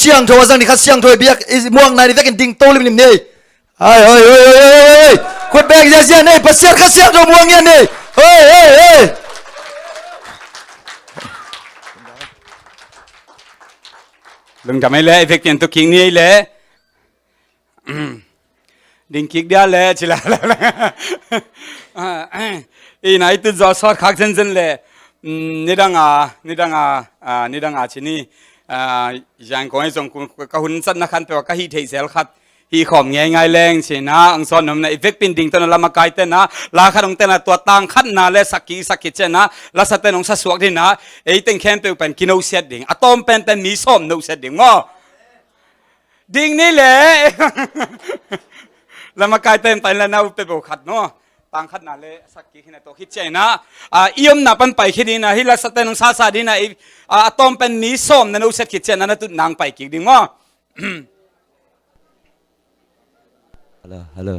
siang thôi rằng đi khát siang thôi biết muang này đi vẽ cái đinh tô lên niệm này ai ơi ơi quật bèn ra riêng này bắt siang khát siang thôi muang nghe này ơi lưngทำไมเละเฟกเปลี่ยนตัวคิงนี่เละดิ่งคิกเดียวเละชิลาอีไหนตุจอสอดขักเซนเละนี่ดังชินี่ยังคงให้ส่งกะหุ่นสันนักขันเปว่าก็ฮีเทเซลขัดฮีขอมง่ายแรงเชนะอังสอนนมในเฟกปินดิ่งตอนนั้นละมาไกเต้นนะลาขัดองเต้นตัวต่างขัดนาและสักกิเจนะลาสเต้นองสัสวกดินะไอเต้นแค้นเปเป็นกินเอาเสียดิ่งอะตอมเป็นมีส้มนูเสียดิ่งง้อดิ่งนี่แหละละมาไกเต้นไปแล้วนะเปเป็นขัดเนาะต่างขัดนาและสักกินตัวคิดเจนะเอี่ยมนับปันไปคิดดีนะฮิลาสเต้นองซาดีนะอะตอมเป็นมีส้มนูเสียคิดเจนะนั่นตุนางไปกินดิ่งง้อHalo.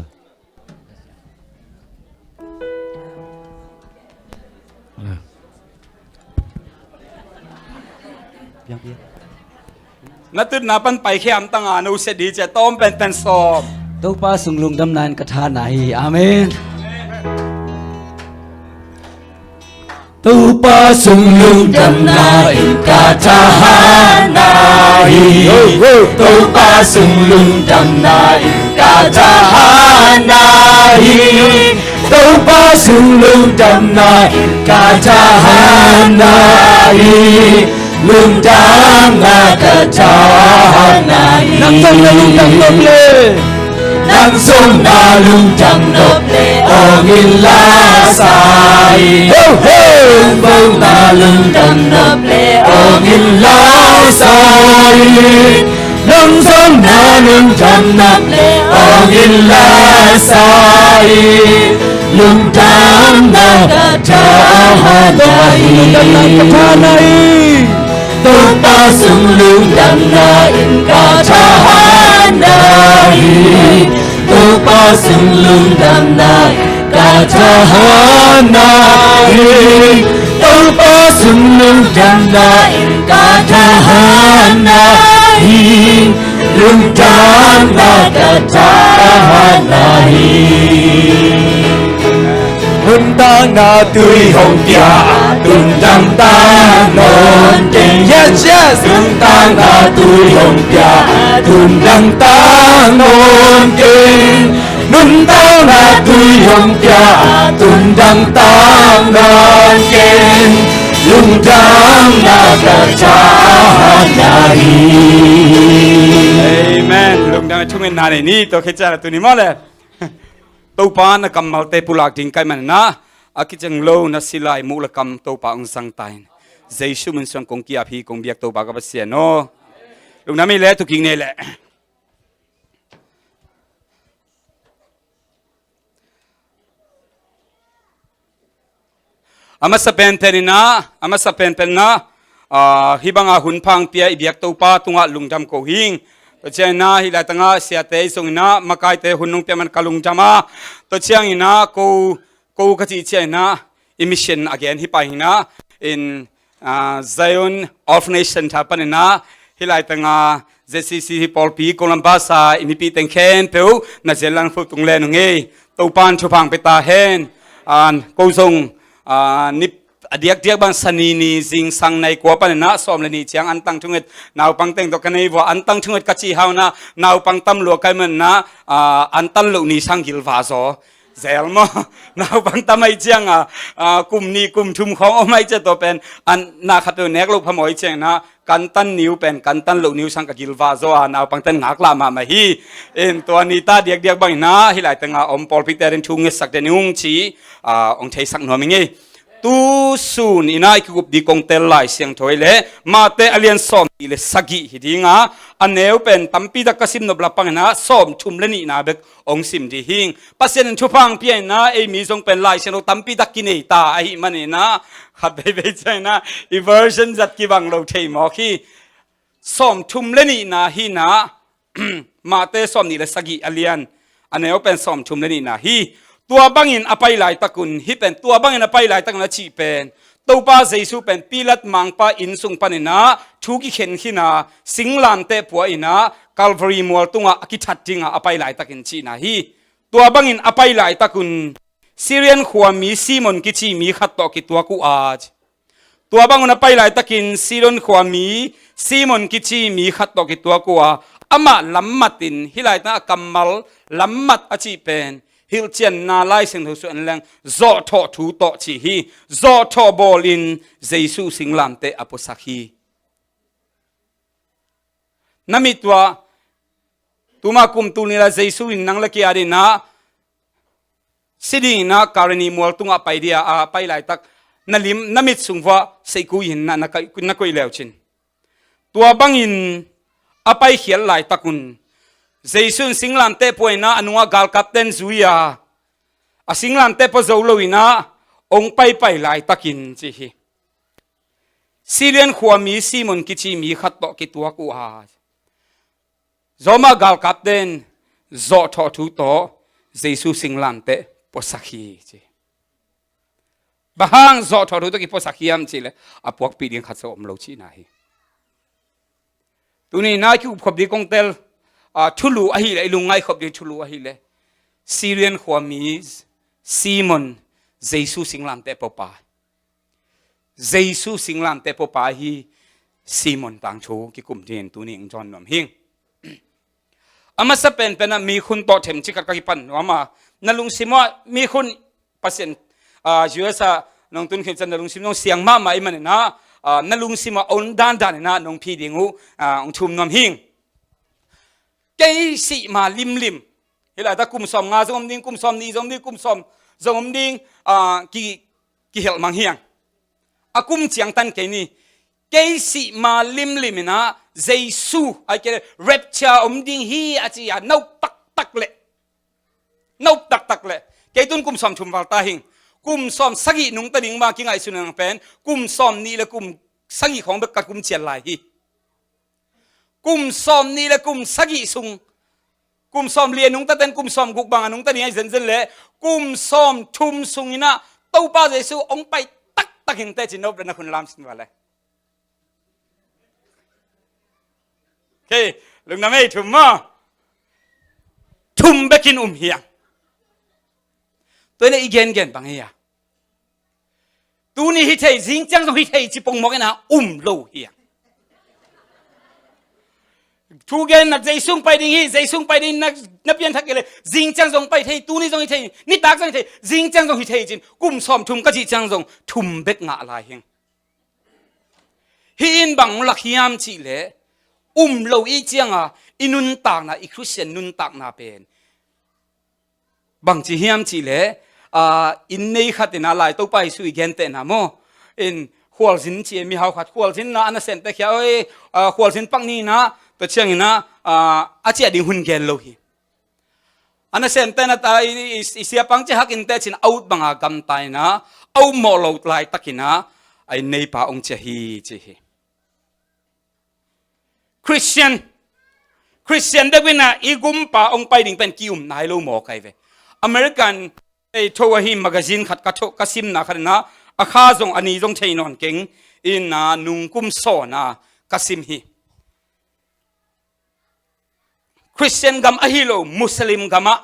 Natut napan pai khiam tanga no se di che tom pen som Topa sunglung damnan katha nahi amen Topa sunglung damnan katha nahi Topa sunglung damnan katha nahi Topa sunglung damnan katha nahi lung dam na katha nahi nang song na lung dam nop le nang song na lung dam nop le ong in la sai ho ho bông na lung dam nop le ong in la sai nang song na lung dam nop le ong in la sai lung dam na katha nahi Topa sunglung damna katha nahi Topa sunglung damna katha nahi Topa sunglung damna katha nahi lung damna katha nahi Tang na tươi hồng tia tung tang tang non keng yes tung tang na tươi hồng tia tung tang tang non keng nun tang na tươi hồng tia tung tang tang non keng lung tang na katha nahi Amen lung tang chung na ni to khicha tu ni mo le Topa'n na kamal te pulak ding kay man na akitang low na silay mula kam Topa'n sang tain Zeisu man sang kong kiap hi kong biyak Topa ka ba siya no lung nami le tuking nile ama sa penten na hibang ahun pang pia ibiyak Topa tunga lungdam ko hing to chiang na hilai tanga sia te song na makai te hunung pe man kalung jama to chiang ina ko ka chi chiang na emission again hi pai na in Zion Orphanage Center panina hilai tanga JCC Paul P Kolambasa inipi tengkhen peu na zelang fu tung le nge Topa'n chupang peta hen an ko song nip adiak bang sanini zing sang nai ko pa na som le ni chiang an tang chunget naw pang teng to kanai wa an tang chunget ka chi haw na naw pang tam lo kai man na an tan lo ni sang gil va zo zel mo naw pang tamai chiang kum ni kum thum khong o mai che to pen an na khat to nek lo phamoi chiang na kan tan niu pen kan tan lo niu sang ka gil va zo naw pang ten ngak la ma hi en to ni ta diak bang na hilai tanga om pol peter en chung sak de nung chi ong thei sak no mi nge tu sun inai kup di kong tel lai siang thoile mate alien som ile sagi hidinga aneu pen tampi da kasim no blapang na som thumleni na bek ong sim di hing pasien chupang pian na e mi jong pen lai siang tampi da kinei ta ai mane na khat be chaina i version zat ki bang lo thei mo khi som thumleni na hi na mate som ni le sagi alien aneu pen som thumleni na hi tua bangin apai lai takun hi pen tua bangin apai lai tak na chi pen Topa'n Zeisu pen pilat mangpa insung panina thuki khen khina Singlamteh puwa ina Calvary mual tunga akithat dinga apai lai takin chi na hi tua bangin apai lai takun Syrian khuami Simon kichi mi khat to ki tua ku aj tua bangun apai lai takin Syrian khuami Simon kichi mi khat to ki tua ku a ama lammatin hilai ta kamal lammat achi pen hil chen na lai sing thu su an lang zo tho thu to chi hi zo tho bolin Zeisu Singlamteh aposakhi namitwa tuma kum tu ni la Zeisu in nang la ki ari na sidi na karani mual tunga pai dia a pai lai tak nalim namit sungwa seiku hin na koi leuchin tua bangin apai khial lai takun Zeisu Singlamteh poina anuwa gal captain zuia a Singlamteh po zoloina ong pai lai takin chi hi Syrian khuami Simon kichi mi khat to ki tua ku ha zoma gal captain zo tho thu to Zeisu Singlamteh posakhi chi bahang zo tho thu to ki posakhiam chi le apuak pi ding khat so om lo chi na hi tuni na ki khop di kong tel thulu ahi le lungai khop di thulu ahi le Syrian khuami Simon Zeisu Singlamteh popa Zeisu Singlamteh popa hi Simon tang chu ki kum din tuni ing jon nom hing ama sa pen mi khun to them chi ka ki pan ama nalung simo mi khun pasien juasa nong tun khin chan nalung sim nong siang ma mai man na nalung simo on dan na nong phi dingu ong thum nom hing ke si ma lim hila ta kum som nga zom ding kum som ni zom ni kum som zom ding ki hel mang hiang akum chiang tan ke ni ke si ma lim na Zeisu ai ke rapture ding hi achi ya nau tak le nau tak le ke tun kum som thum wal ta hing kum som sagi nung ta ding ma ki ngai sunang pen kum som ni le kum sagi khong be ka kum chian lai hi kum som ni le kum sagi sung kum som lian nung ta ten kum som guk bang nung ta ni ai zen le kum som thum sung ina Topa'n Zeisu ong pai tak hing te chin no na khun lam sin wala ke lung na mei thum ma thum bekin hiang tôi này igen bang ya tu ni hi thei jing chang hi thei chi pong mo na lo hiang thu gen na Zeisung pai ding hi Zeisung pai ding na pian thak le jing chang jong pai thei tu ni jong hi thei ni tak jong hi thei jing chang jong hi thei chin kum som thum ka chi chang jong thum bek nga la hing hi in bang lak hiam chi le lo i chiang a inun tak na i Christian nun tak na pen bang chi hiam chi le in nei khatina lai Topa'n su igen te na mo in khwal jin chi mi hau khat khwal jin na ana sen te khia oi khwal jin pang ni na to chiang ina a chia ding hun gen lo hi ana sen te na ta i sia pang che hak in te chin out banga gam tai na au mo lo lai takina ai nei pa ong che hi chi hi Christian de wina igum pa ong pai ding pen kium nai lo mo kai ve American ei thowa hi magazine khat ka tho kasim na kharna akha jong ani jong theinon keng in na nungkum so na kasim hi Christian gam ahilo Muslim gama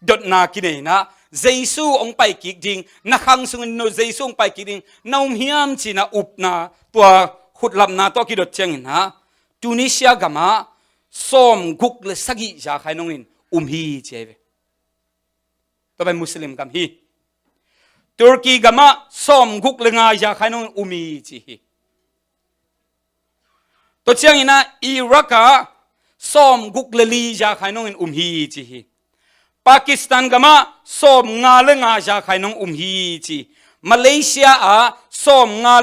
dot na kinai na Zeisu ong pai ki ding na khang sung no Zeisu ong pai ki ding naum hiam china up na tua khutlam na to ki dot cheng na Tunisia gama som guk le sagi ja khainong in hi cheve to by Muslim gam hi Turkey gama som guk le nga ja khainong umi chi hi to chiang ina Iraq som guk le li ja khainong in hi chi hi Pakistan gama som nga le nga ja khainong hi chi Malaysia som nga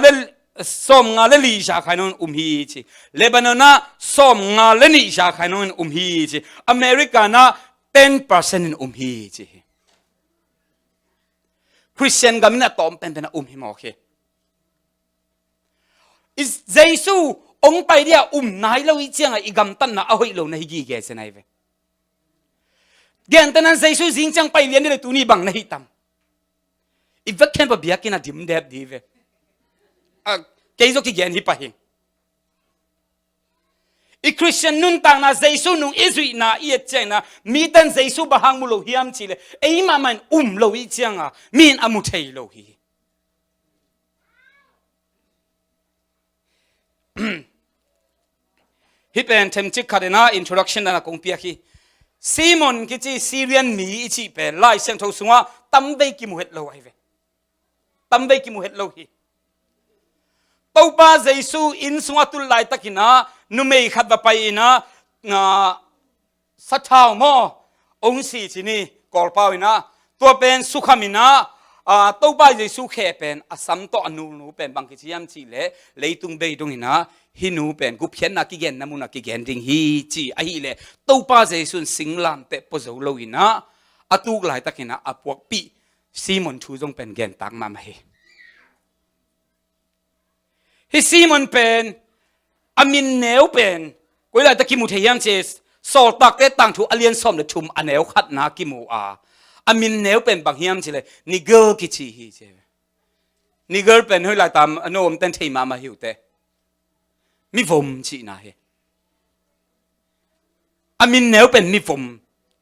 le li ja khainong hi chi Lebanon som nga le ni ja khainong hi chi America na 10% in hi chi Christian gamina tom pen na hi mo khe is Zeisu ong pai dia nai lo i chiang i gam tan na a hoi lo na hi gi ge se nai ve gen tan Zeisu jing chang pai lian le tu ni bang na hi tam i vek khen pa bia kina dim dep di ve cái gì cái gen hi pa hình i Christian nun tang na Zeisu nung izui na iet cheng na mi tan Zeisu bahang mu lo hiam chi le ei ma man lo i chang a min amu thei lo hi hi pen them chik khadena introduction na kong pia khi Simon ki chi Syrian mi chi pen lai sang tho sunga tam ve ki mu het lo ai ve tam ve ki mu het lo hi Topa'n Zeisu in sunga tul lai takina numei khat ba pai na sathau mo ong si chini kolpau ina to pen sukhamina Topa'n Zeisu khe pen asam to anu pen bang ki chiam chi le leitung be dong ina hinu pen gu phian na ki gen namuna ki gen ding hi chi a hi le Topa'n Zeisu Singlamteh pozo lo ina atuk lai takina apuak pi Simon thu jong pen gen tak ma hi hi Simon pen amin neu pen koi lai ta ki mu theyam che sol tak te tang thu alien som le thum aneu khat na ki mu a amin neu pen bang hiam chile ni girl ki chi hi che ni girl pen hoi lai tam anom ten thei ma hiu te mi vom chi na he amin neu pen mi vom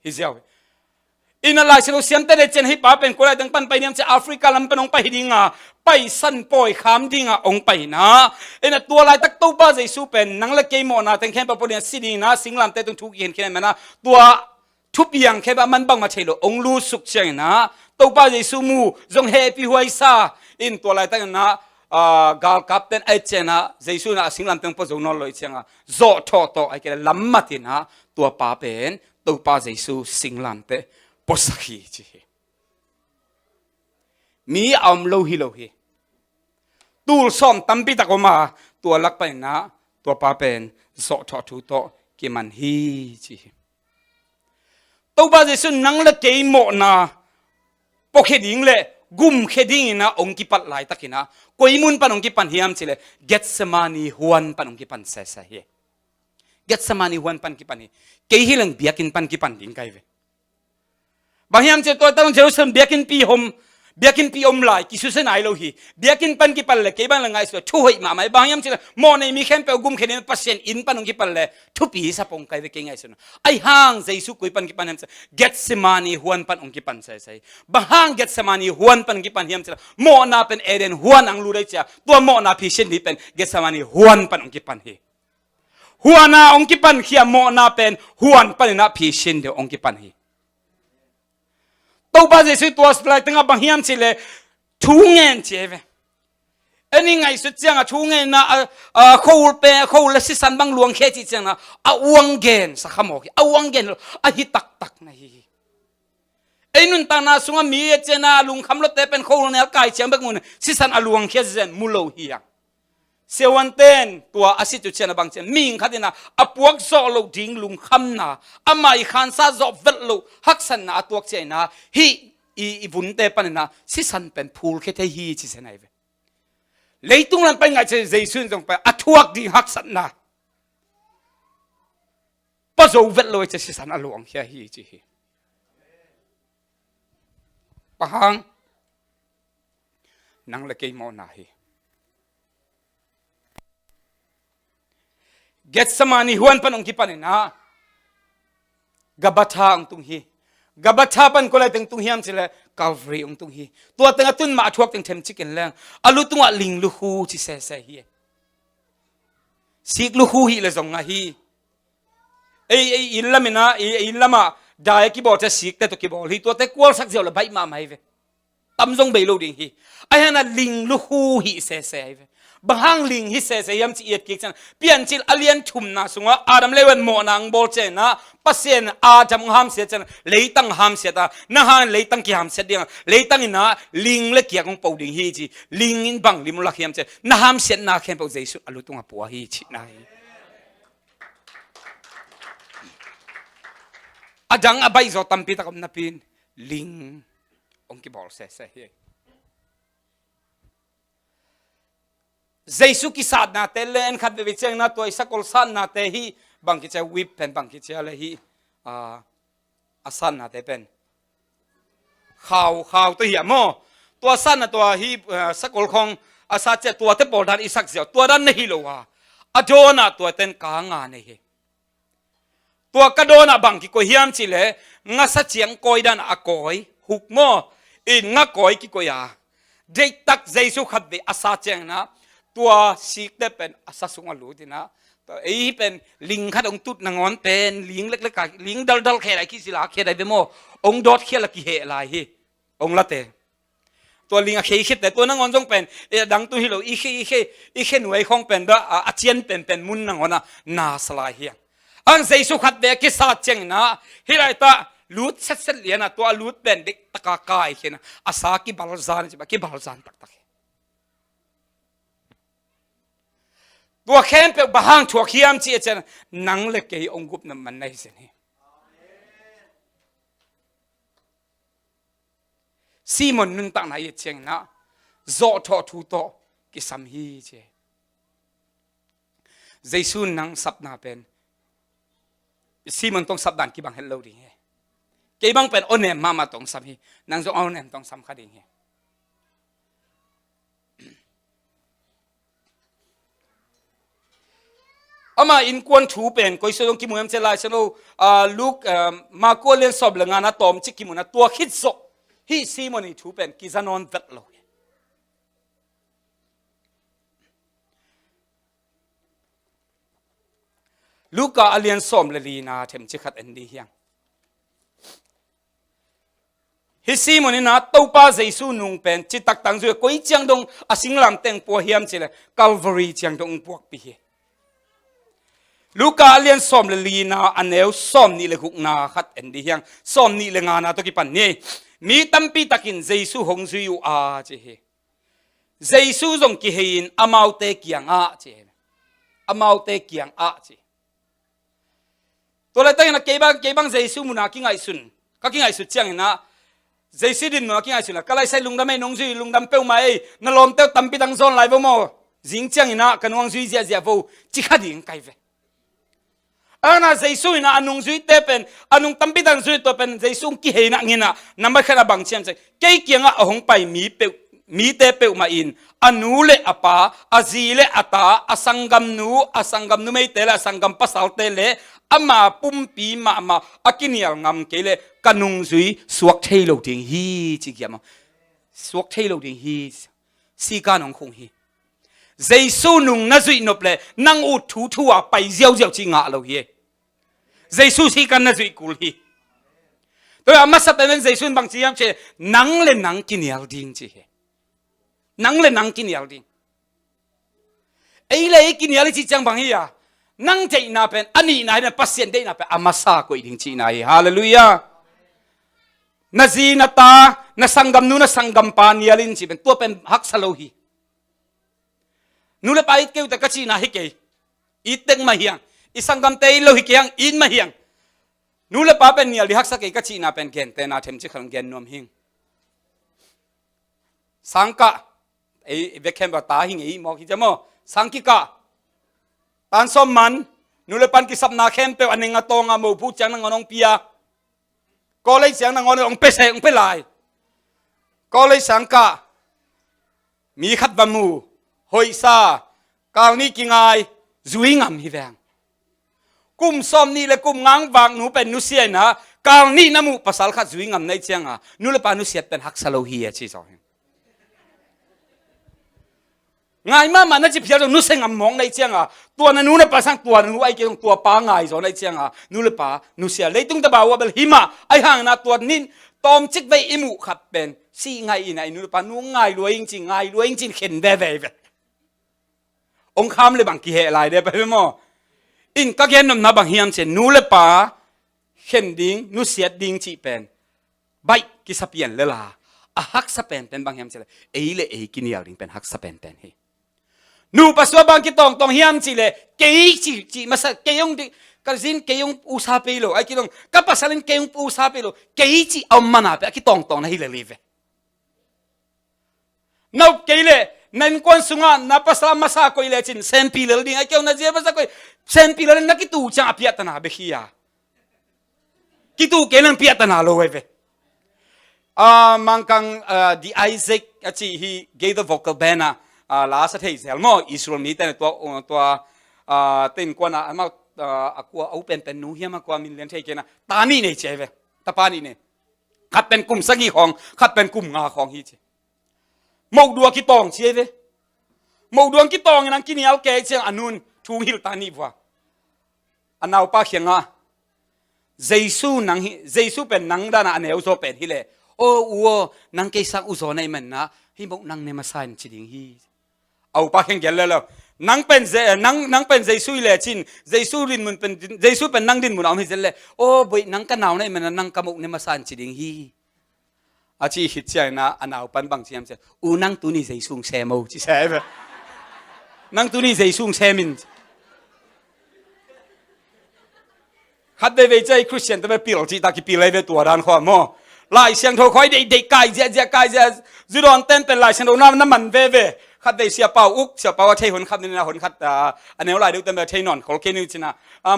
hi ziaw ina lai selo siam te de chen hi pa pen ko lai dang pan pai niam che Africa lam panong pai dinga pai san poi kham dinga ong pai na ina tua lai tak Topa'n Zeisu pen nang la ke mo na teng khem pa pon sidi na Singlamteh tung thu gen khen mana tua thupiang khe ba man bang ma thelo ong lu suk cheng na Topa'n Zeisu mu jong happy huai sa in tua lai tak na gal captain ai chena Zeisu na Singlamteh po zo no loi chenga zo tho to ai ke lam matina tua pa pen Topa'n Zeisu Singlamteh posakhi chi mi lo hi tul som tampi takoma tua lak pa na tua pa pen so tho thu to ki man hi chi Topa'n Zeisu nang la ke mo na pokhe le gum kheding na ong ki pat lai takina koimun panong ki pan hiam chile Getsemani huan panong ki pan sa sa hi Getsemani huan pan ki pan hi ke hi lang biakin pan ki pan ding kai ve Bahiam che to tang Jerusalem biakin pi om lai ki susen ai lo hi biakin pan ki palle ke ban langai so thu hoi ma mai bahiam che mo nei mi khem pe gum khen pasien in panong ki palle thu pi sa pong kai ve ke ngai so ai hang Zeisu koi pan ki pan hem che Getsemani huan pan ong ki pan sai sai bahang Getsemani huan pan ki pan hiam che mo na pen eden huan ang lu dai cha to mo na pi shen ni pen Getsemani huan pan ong ki pan hi huana ong ki pan khia mo na pen huan pan na pi shen de ong ki pan hi Topa'n Zeisu tua splai tengah banghiam chile thungen cheve ani ngai su chiang a thungen na khol si san bang luang khe chi chiang na a uang gen sa khamo a uang gen a hi tak na hi einun ta na sunga mi chena lung kham lo te pen khol ne kai chiang bek mun si san aluang khe zen mulo hi yang sewanten tua asitu chena bang chen ming khatina apuak zo lo ding lung kham na amai khan sa zo vel lo haksan na atuak chena hi i vunte panina si san pen phul khe the hi chi senai ve leitung lan pai ngai che Zeisu jong pa athuak ding haksan na pa zo vel lo che si san aluang khe hi chi hi pahang nang le ke mo na hi Getsemani huan pan ong ki panina gabatha ong tung hi gabatha pan ko lai teng tung hiam chile Calvary ong tung hi tua teng atun ma thuak teng them chicken lang alu tunga ling lu hu chi se hi sik lu hu hi le zong nga hi ei ilamina ilama dai ki bo ta sik te to ki bo hi tua te kwal sak zeu la bai ma mai ve tam zong bei lo ding hi ai hana ling lu hu hi se hi ve bahang ling hi se yam chi et ki chan pian chil alien thum na sunga adam lewen mo nang bol che na pasien a jam ham se chan leitang ham se ta na han leitang ki ham se ding leitang ina ling le ki kong pau ding hi chi ling in bang lim la khiam che na ham se na khem pau Zeisu alu tunga pu hi chi na hi adang abai zo tampi ta kom na pin ling ong ki bol se hi Zeisu ki sad na te len khat ve cheng na toy sakol san na te hi bang ki cha whip pen bang ki cha le hi asan na te pen khaw to hi mo to san na to hi sakol khong อาซาเจตัวเตปอลดันอิสักเสียวตัวดันนี่โลวะอโดนะตัวเต็นกางานนี่ตัวกระโดนะบังกิโกเฮียมจิเลงาสัจเจียงกอยดันอากอยหุกโมอินงากอยกิโกยาเด็กตักเจสุขัดเวอาซาเจียงนะตัวสิกเตเป็นอาซาสุงอลูดินะตัวไอ้เป็นลิงขัดองตุดนางอนเป็นลิงเล็กๆลิงดัลเขอะไรกิสิลาเขอะไรเดโมองดอดเขละกิเหอะไรองละเตตัวลิงอะเคคิดแต่ตัวนางอนจงเป็นดังตุฮิโลอีเคหน่วยของเป็นอาเจียนเป็นมุนนางอนะนาสลายเฮียงอันเจสุขัดเวกิซาเจียงนะฮิไรตาลูดเสร็จเลียนะตัวลูดเป็นเด็กตะกากายเขียนอาสากิบาลซานใช่ปะกิบาลซานตักตัวแค้นเป็นบางถั่วเขียมจีเจนนังเล็กไอองกุบนั้นมันในเสนีซีมอนนึงตั้งไหนเจงนะโจทอทูโตกิสัมฮีเจเจสุนังสับนาเป็นซีมอนต้องสับดันกิบังเฮลโลดีเกี่ยบังเป็นโอเนมมาต้องสัมฮีนังจงเอาเนมต้องสัมขัดเองอามาอินกวนถูเป็นก็สุดงกิมุนเจลายสนุลูกมาโกเลียนสอบเลงานตอมจิกิมุนตัวคิดโซฮิซีมอนีถูเป็นกิจานอนเวทโลลูกกาเลียนสอมเลลีนาเทมจิขัดเอ็นดีเฮียงฮิซีมอนีนาตัวป้าเจสุนุงเป็นจิตตักตังจุยก็อีจังดงอาสิงลำเต็งปัวเฮียมเจเลคัลวารีจังดงพวกปีลูกาเลียนสอมเลลีนาอันเอวสอมนี่เลหุกนาขัดเอ็นดีเฮียงสอมนี่เลงานาตัวกิปันนี่มีตั้มปีตักินเจสุหงซุยอาเจเฮเจสุจงกิเฮินอามาวเตกียงอาเจอามาวเตกียงอาเจตัวเลตั้งนะเก็บังเจสุมุนากิงไอซุนก็กิงไอสุดเจียงนะเจสุดินมุนากิงไอซุนละก็เลยใส่ลุงดำไม่นงซุยลุงดำเป้าไม่นลมเต้าตั้มปีตั้งโซนไลฟ์บ่มจิงเจียงนะกันวังซุยเจียฟูจิขัดยิงไกเวอันนั้นเจสุนะอันนุ่งซุยเตเป็นอันนุ่งตั้มปีตั้งซุยตัวเป็นเจสุกิเฮนะเงินะนั่นไม่แค่บังเชียมใจเกี่ยงอ่ะหงไปมีเตเปมาอินอนุเลอปาอาจีเลอตาอสังกัมนูไม่เตละสังกัมปัสสาวเตเลอามาปุ่มปีมาอากินยางำเกเลกันุงซุยสวกเทโลดิงฮีจิกยามสวกเทโลดิงฮีสีกานองคงฮีเจสุนุงนั่นซุยนบเลนั่งอุดทูอ่ะไปเจียวจิงอ่ะเราเฮเจสุสีกันนั่นซุยกุลฮีตัวอามาสับเป็นเจสุนบางทียามเชนังเลนังกินยาดิงจีเฮนังเลนังกินยาดิงไอ้เลยกินยาลิจิจังบางฮีอ่ะนังใจน่าเป็นอันนี้น่าเป็นพัศยันได้น่าเป็นอามาซาก็อีกทีน่าเฮฮาเลลูยานาจีนาตานาสังกัมนูนาสังกัมปานียลินจีเป็นตัวเป็นฮักสโลฮีนูเลไปเกี่ยวแต่กจีน่าฮิเกย์อีเต็งมาเฮียงอีสังกัมเตยโลฮิเกียงอินมาเฮียงนูเลป้าเป็นเนี่ยลิฮักสักเกย์กจีน่าเป็นเกณฑ์แต่น่าเทมจิขังเกณฑ์นวมหิงสังกะไอ้เวกเข้มว่าตาหิงไอ้หมอกหิจามอสังกิกะตานสมมันนูเลปันกิสับนาเข้มเปอันนึงอะตองอะมูพูดจังนังอนองเปียก็เลยเสียงนังอนองเปเสองเปลายก็เลยสังกะมีขัดบามูหอยซากาวนี้กิงไงจุยงามฮิแวงกุมสมนี่และกุมงางวางหนูเป็นนุเสียนะกาวนี้น้ำมูภาษาขัดจุยงามในเชียงอ่ะนูเลปานุเสียเป็นฮักสโลฮีชีสองง่ายมากนั่นจะเพียงนุเสียงมองในเชียงอ่ะตัวนั้นนูเลปาสังตัวนูไอ้เกี่ยวตัวปาง่ายสอนในเชียงอ่ะนูเลปานุเสียเลยตุ้งตะบ่าวเบลหิมะไอ้ห่างนะตัวนี้ตอมจิกไว้อิมุขับเป็นสี่ง่ายอีไหนนูเลปานูง่ายรวยจริงง่ายรวยจริงเข็นได้แบบองค์คำเลยบางกี่เหตุอะไรเดี๋ยวไปไหมมั้งอินก็แค่นำนับบางเฮียมเช่นนูเลปาเข็นดิ้งนูเสียดิ้งจีเป็นใบกิสเปียนเลยล่ะฮักสเปนเป็นบางเฮียมเช่นเอ้เลยกินยาดิ้งเป็นฮักสเปนเป็นเฮนูปัสสาวะบางกี่ตองเฮียมจีเลยเกยจีมาสักเกยงดิก็สินเกยงอุสาเปโลไอ้กี่ตองก็ปัสสาวะเกยงอุสาเปโลเกยจีเอามานาเปไอ้กี่ตองนะฮิเลลีเวนูเกยเลยนั่นคนสุงานนับภาษามาสาโกยเลจินเซมพิลดิ้งไอ้เกี่ยวนัดเจ็บภาษาโกยเซมพิลดิ้งนักกิตูจังอภิยัตนาเบคียากิตูเกลังพิยัตนาโลเวมังคังดีไอเซกอาชีฮี gave the vocal band ลาสเทเซลโมอิสราเอลนี้แต่ตัวเต็นกว่านะมากัวเอาเป็นนูเฮียมากกว่ามิลเลียนเทเกนะตานี่เนี่ยเจเวตาปานี่เนี่ยขัดเป็นกลุ่มสกีของขัดเป็นกลุ่มงาของฮีเจมกดัวกิตองเชเวมกดวงกิตองนั้นกินยาแก่เชียงอนุนทูฮิลตานี่ว่าอันเอาปาเขียงอ่ะเจสูนังเจสูเป็นนังด้านอันเอวโซเป็นฮิเลโอ้วัวนังเกสังอุโซในมันนะฮิมกนังเนมาสานจิดิงฮีเอาปาเขียงเกลแล้วนังเป็นเจสูเลยจินเจสูดินมันเป็นเจสูเป็นนังดินมันเอาให้เจเลยโอ้บ่นังกันหนาวในมันนังกำมกเนมาสานจิดิงฮีอาชีฮิตเชียนะอันเอาปันบางเชียมเจอูนังตัวนี้เจสูงเซมูจิเซเวนังตัวนี้เจสูงเซมินขัดเดวิดใจคริสเตียนแต่ไม่ปีหลจีตากิปีเลยเวตัวด้านข้อมอลายเสียงโทคอยเด็กไก่เจ๊ไก่เจ๊จุดอ่อนเต้นเป็นลายเสียงโดน้ำมันเวขัดเดเสียเป่าอุกเสียเป่าว่าเทหนขัดนี่นะหนขัดอันนี้ลายดูเต็มแบบเทนอนเขาเคนนิวจินะ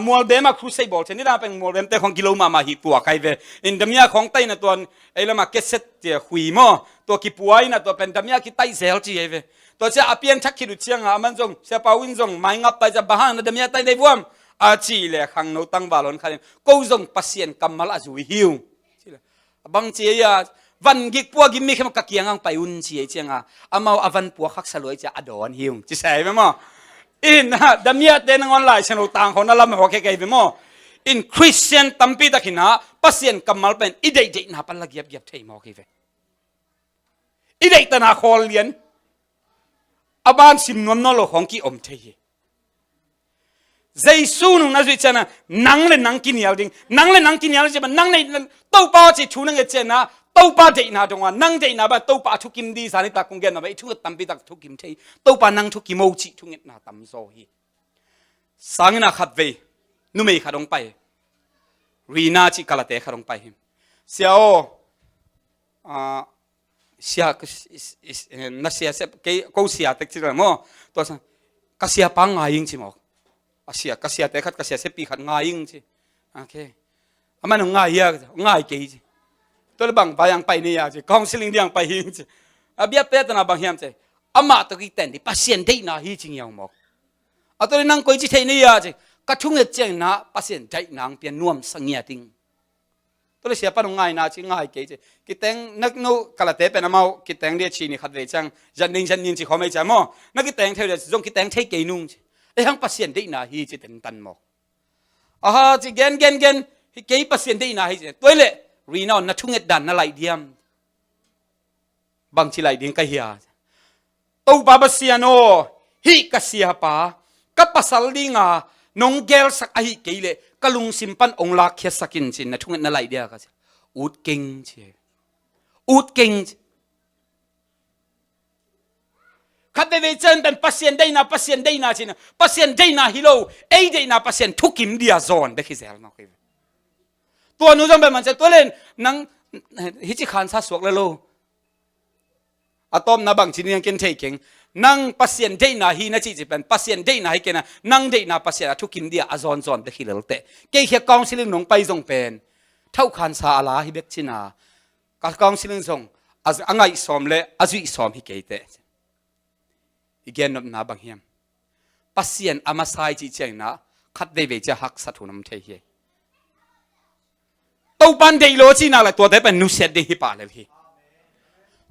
มัวเบมาครูไซบอลเช่นนี้นะเป็นมัวเบมเต้ของกิโลมาหิตัวใครเวอินเดียของไต้นะตัวไอ้ละมาเกสเซตเจียหุยมอตัวกิป่วยนะตัวเป็นเดียกิไต้เซลจีเวตัวเจ้าอาเปียนชักขิดุเชียงมันจงเสียเป่าวินจงไม่งับไปจะบ้านนะเดียไต้ในวมอาชีเลยขังโนตั้งบาลอนขันกูจงปัสเซียนกำมาละจุยหิวบางเจียวันกิกปัวกิมมีแค่มากักยังไปอุ่นเจียเจียงอามาอวันปัวขักสลวยจะอดอนหิวจะใช่ไหมมั้งอินฮะดมียเดนงอนไลน์ฉันเอาตังคนนั้นละไม่ว่าแค่ไงไปมั้งอินคริสเตียนตั้มปีตะขินะปัสเซียนกำมาเป็นอีเด็กๆน่าปันละเกียบเทมั้งแค่ไหนอีเด็กตนาคอเลียนอาบ้านสิมนวลนอลของกิอมเทียเจสูนุนัจุเจนะนังเลยนังกินยาดิงนังเลยนังกินยาเลยจะมันนังในตู้ป้าจะชูนังเจนะตู้ป้าเจนะตรงว่านังเจนะบ้าตู้ป้าทุกิมดีสานิตาคงเกนะบ้าทุกตั้มปีตักทุกิมเทตู้ป้านังทุกิมโอจิทุกเงน่าตั้มโซฮีสังนะขัดเวนุ่มไม่ขัดลงไปรีนาจิกาลเตะขัดลงไปหิมเสียวเสียนักเสียเสกกูเสียเต็กจิเลยมั้งตัวสังกเสียปังไงยิงจิมั้งอาเซียกเสียแต่ขัดกเสียเสปีขัดง่ายยิ่งสิโอเคอามันง่ายเยอะง่ายกี่สิตัวละบางไปยังไปนี่อ่ะสิกองสิลิงเดียงไปยิ่งสิอาเบียเป็ดนะบางเฮียมสิอามาตัวกี่เต็นดิพัศยันได้นะฮีจริงยังมั้งอาตัวนี้นั่งคุยจิเทนี่อ่ะสิกระทุ่งเจงนะพัศยันได้นังเปลี่ยนนวมสังเงียติงตัวละเสียปนง่ายนะสิง่ายกี่สิกิเต็งนักโนกะละเตะเป็นอามากิเต็งเดียชีนี่ขัดเวจังจันนิงสิเขาไม่ใช่มั้งนักกิเต็งเท่าเดียวจงกิเต็งเทกี่นุ่งไอ้ฮังพัศยันได้นะฮีจิเต็งตันมั้งจิเกนฮิเกย์พัศยันได้นะฮีจิตัวเล่รีนอนนัทุ่งดันนั่นไหลเดียมบางทีไหลเดียงก็เฮียตัวบาบเสียโนฮิกเสียป้ากับภาษาลิงน้องเกลสักไอ้เกย์เล่กลุงสิมปันองลักเขียสักินจินนัทุ่งนั่นไหลเดียก็อุดเก่งเชียอุดเก่งขัดเดวิดเจนเป็นพัศยันได้นะพัศยันได้นะจินะพัศยันได้นะฮิโลเอได้นะพัศยันทุกิมเดียโซนเบคิเซลมาคิดตัวนู้นจงเป็นมันจะตัวเล่นนังฮิจิขันซาสวกเลยโลอะตอมนะบางทีนี่ยังกินเทกิงนังพัศยันได้นะฮีนะจิจิเป็นพัศยันได้นะฮีกันนะนังได้นะพัศยันทุกิมเดียอโซนเบคิเลลเตเกี่ยกองสิลิงน้องไปจงเป็นเท่าขันซาอาลาฮิเบกจินะกองสิลิงจงอังไงสอมเล่อาจุยสอมฮิเกยเตอีกอย่างนับบางเฮียมพัศยันอามาไซจิเจงนะขัดเดวิดจะหักสัตุนมเทียตัวปันเดโลจีน่าเลยตัวเด็เป็นนุเสดฮิปาเลยฮี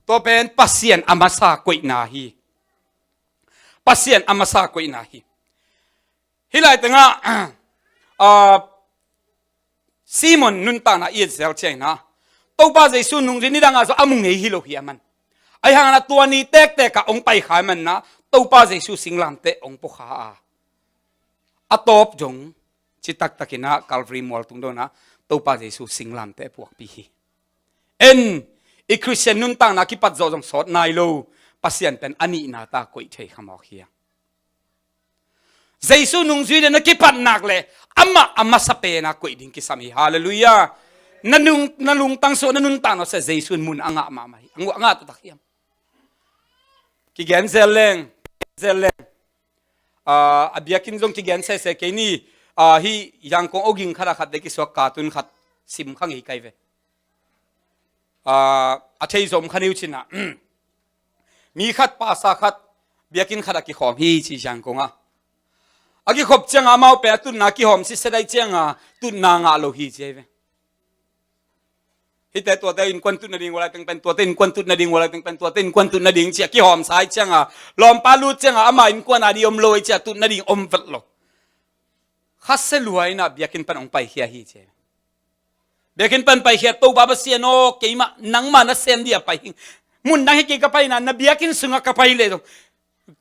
ตัวเป็นพัศยันอามาซากุยนาฮีพัศยันอามาซากุยนาฮีฮิไลต์งะซีมอนนุนตานาเอียดเซลเจงนะตัวป้าเจสุนุงจินี่ดังอาsoอามุงเฮฮิโลฮีมันไอ้ห่างนั้นตัวนี้เตกกับองไปขายมันนะตัวป้าเจสุสิงลามเตองปกขาอะตบจงจิตักตะกินะคัลฟรีมอลตุงโดนะตัวป้าเจสุสิงลามเตพวกปีเอ็นอีคริสเตียนนุนตังนักกิปัดจงสอดนายโลพัศยันเป็นอันนี้นาตากุยเทขมอกเฮียเจสุนุงจุยเดนักกิปัดนักเลยอามาสเปนักกุยดิ้งกิสามีฮาเลลูยานันลุงตังโซนันนุนตังเราเสเจสุนมุนอ่างะมาไม่อ่างะตัวตะเคียมกิเกนเซลเลงอาเบียกินจงกิเกนเซเซกินี่ฮียังคงอกิงขนาดขัดเด็กสวกการ์ตูนขัดซิมขังฮีไกเวอาเทยสมขันิวชินะมีขัดภาษาขัด เบียกินขดกิหอมฮีชีจังกงอ่ะอากิขบจังอ่ะมาเปตุนนากิหอมสิเสด็จจังอ่ะตุนนางอ่ะโลฮีเจเวฮิแต่ตัวเต็นควันตุนนาดิงวลาตึงเป็นตัวเต็นควันตุนนาดิงวลาตึงเป็นตัวเต็นควันตุนนาดิงเจียกิหอมสายจังอ่ะลอมปาลูจังอ่ะอามาอินควันอาดิอมโลยเจียตุนนาดิงอมฟัดโลขัดเสลวยนะเบียกินเป็นองไปเฮียฮีเจเบียกินเป็นไปเฮียตัวบาบเซียโนเกี่ยมานังมานะเซมเดียไปมุนนังให้กี่กับไปนะนเบียกินสุงกับไปเลย